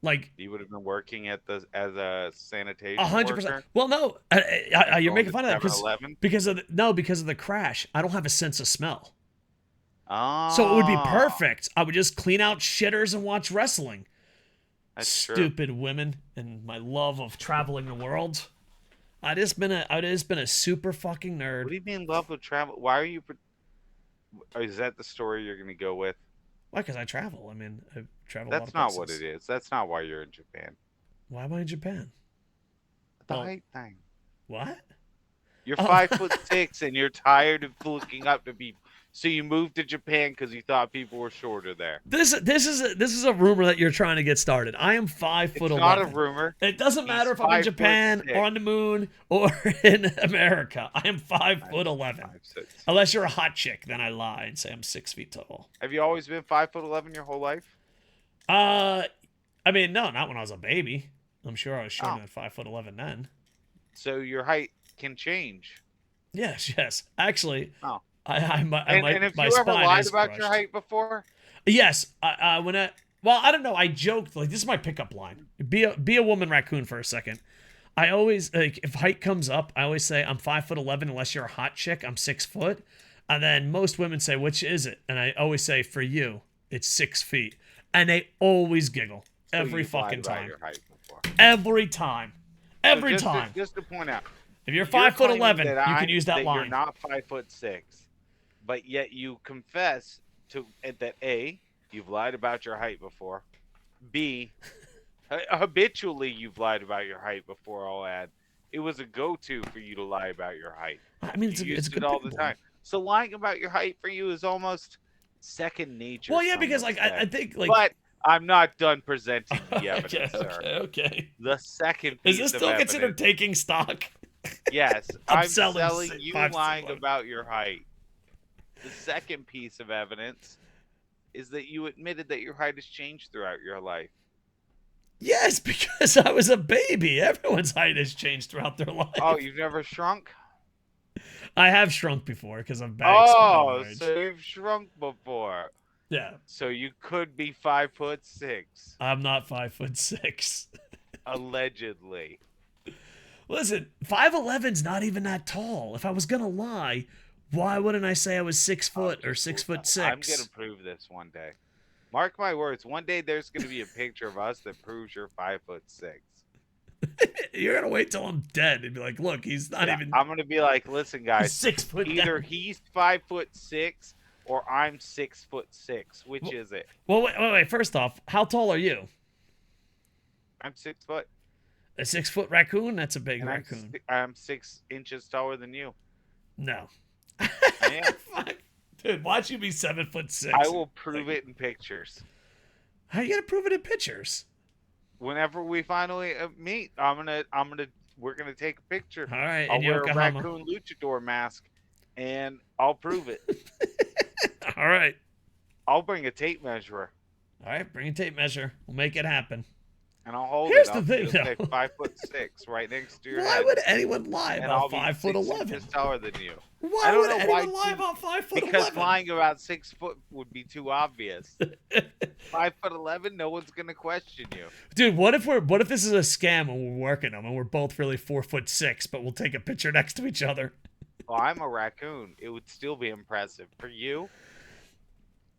Like, you would have been working as a sanitation 100%. worker. Well, no, you're making fun of that because of the crash. I don't have a sense of smell. Oh, So it would be perfect. I would just clean out shitters and watch wrestling. That's Stupid women and my love of traveling the world. I just been a super fucking nerd. What do you mean love of travel? Why are you? Is that the story you're going to go with? Why? Because I travel. I mean, I travel. That's a lot not of what places. it is. That's not why you're in Japan. Why am I in Japan? The Oh. height thing. What? You're Oh. 5'6" and you're tired of looking up to people. So you moved to Japan because you thought people were shorter there. This is a rumor that you're trying to get started. I am 5'11". It's not a rumor. It doesn't matter He's if I'm in Japan 5'6". or on the moon or in America. I am 5'11". 5'6". Unless you're a hot chick, then I lie and say I'm 6 feet tall. Have you always been 5'11" your whole life? I mean, no, not when I was a baby. I'm sure I was shorter than 5'11" then. So your height can change. Yes. Actually, Oh. I And if my you ever spine lied is about crushed. your height before? Yes. I don't know. I joked, like, this is my pickup line. Be a woman raccoon for a second. I always, like, if height comes up, I always say I'm 5'11" unless you're a hot chick. I'm 6 foot. And then most women say, which is it? And I always say, for you, it's 6 feet. And they always giggle every you've lied fucking about time. your height before. Every time. Every So time. Just to point out, If you're you're 5'11", claiming you that can use that line. You're not 5'6", but yet you confess to that A, you've lied about your height before. B, habitually you've lied about your height before. I'll add, it was a go-to for you to lie about your height. I mean, You it's used a good it all pickup the line. time. So lying about your height for you is almost second nature. Well, yeah, some because, would like, say. I think, like... But I'm not done presenting the evidence, sir. Okay. The second Is piece this of still evidence. considered taking stock? Yes, I'm I'm selling selling you 5'11". lying about your height. The second piece of evidence is that you admitted that your height has changed throughout your life. Yes, because I was a baby. Everyone's height has changed throughout their life. Oh, you've never shrunk? I have shrunk before because I'm back Oh, large. so you've shrunk before. Yeah, So you could be 5'6", I'm not 5'6". allegedly. Listen, 5'11's not even that tall. If I was gonna lie, why wouldn't I say I was 6 foot or 6'6"? I'm gonna prove this one day. Mark my words. One day there's gonna be a picture of us that proves you're 5'6". You're gonna wait till I'm dead and be like, look, he's not even. I'm gonna be like, listen, He's guys. 6 foot. Either down. he's 5'6" or I'm 6'6". Which is it? Well, wait. First off, how tall are you? I'm 6 foot. A 6 foot raccoon? That's a big And raccoon. I'm 6 inches taller than you. No. I am. Dude, watch you be 7'6". I will prove it in pictures. How you gonna prove it in pictures? Whenever we finally meet, we're gonna take a picture. All right, I'll in wear Yokohama. a raccoon luchador mask, and I'll prove it. All right. I'll bring a tape measure, All right, bring a tape measure. We'll make it happen. and I'll hold Here's it. the I'll thing, say though. 5'6" right next to your Why head. would anyone lie And about I'll be 5'11"? 6 inches taller than you. Why I don't would know anyone why lie about 5'11"? Because lying about 6 foot would be too obvious. 5'11", no one's gonna question you. Dude, what if this is a scam and we're working them and we're both really 4'6", but we'll take a picture next to each other? Well, I'm a raccoon. It would still be impressive. For you,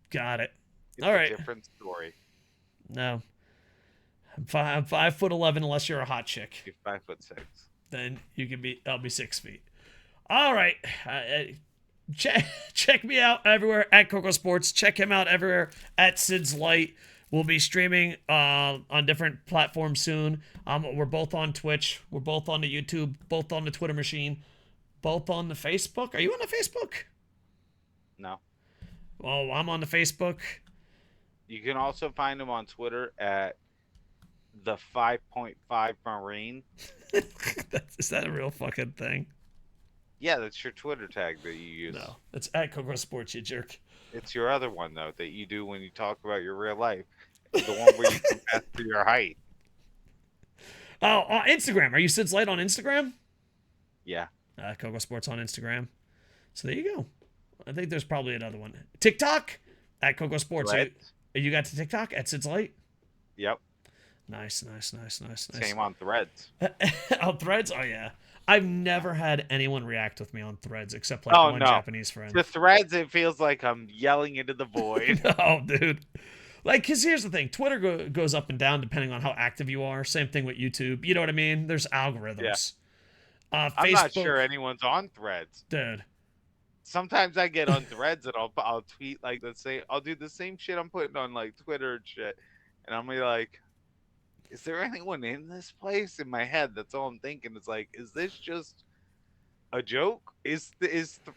Got it. it's All a right. different story. No. I'm 5'11" unless you're a hot chick. You're 5'6". Then I'll be 6 feet. All right. Check me out everywhere at KocoSports. Check him out everywhere at SidsLight. We'll be streaming on different platforms soon. We're both on Twitch. We're both on the YouTube. Both on the Twitter machine. Both on the Facebook. Are you on the Facebook? No. Well, I'm on the Facebook. You can also find him on Twitter at the 5.5 Marine. Is that a real fucking thing? Yeah, that's your Twitter tag that you use. No, it's at KocoSports, you jerk. It's your other one though that you do when you talk about your real life. The one where you confess to your height. Oh, Instagram. Are you SidsLight on Instagram? Yeah. KocoSports on Instagram. So there you go. I think there's probably another one. TikTok at KocoSports. Right. You got to TikTok at SidsLight? Yep. Nice. Same on Threads. On Threads? Oh, yeah. I've never had anyone react with me on Threads except like one Japanese friend. The Threads, it feels like I'm yelling into the void. No, dude. Like, because here's the thing. Twitter goes up and down depending on how active you are. Same thing with YouTube. You know what I mean? There's algorithms. Yeah. Facebook, I'm not sure anyone's on Threads. Dude. Sometimes I get on Threads and I'll tweet like the same. I'll do the same shit I'm putting on like Twitter and shit, and I'm gonna be like, is there anyone in this place? In my head, that's all I'm thinking. It's like, is this just a joke? Is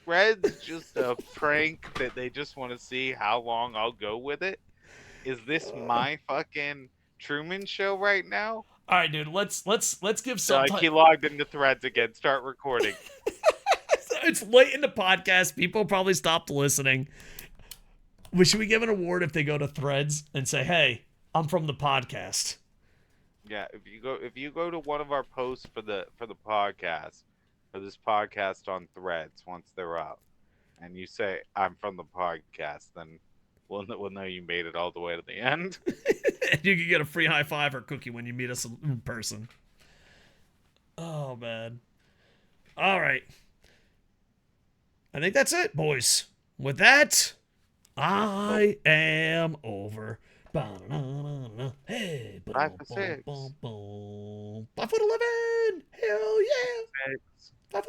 Threads just a prank that they just want to see how long I'll go with it? Is this my fucking Truman Show right now? All right, dude. Let's give some Like he logged into Threads again. Start recording. It's late in the podcast. People probably stopped listening. Should we give an award if they go to Threads and say, "Hey, I'm from the podcast"? Yeah, if you go to one of our posts for the podcast, for this podcast on Threads once they're up, and you say I'm from the podcast, then we'll know you made it all the way to the end. You can get a free high five or cookie when you meet us in person. Oh man. All right. I think that's it, boys. With that, I am over. Hey, 5'6". 5'11". Hell yeah. 5'11".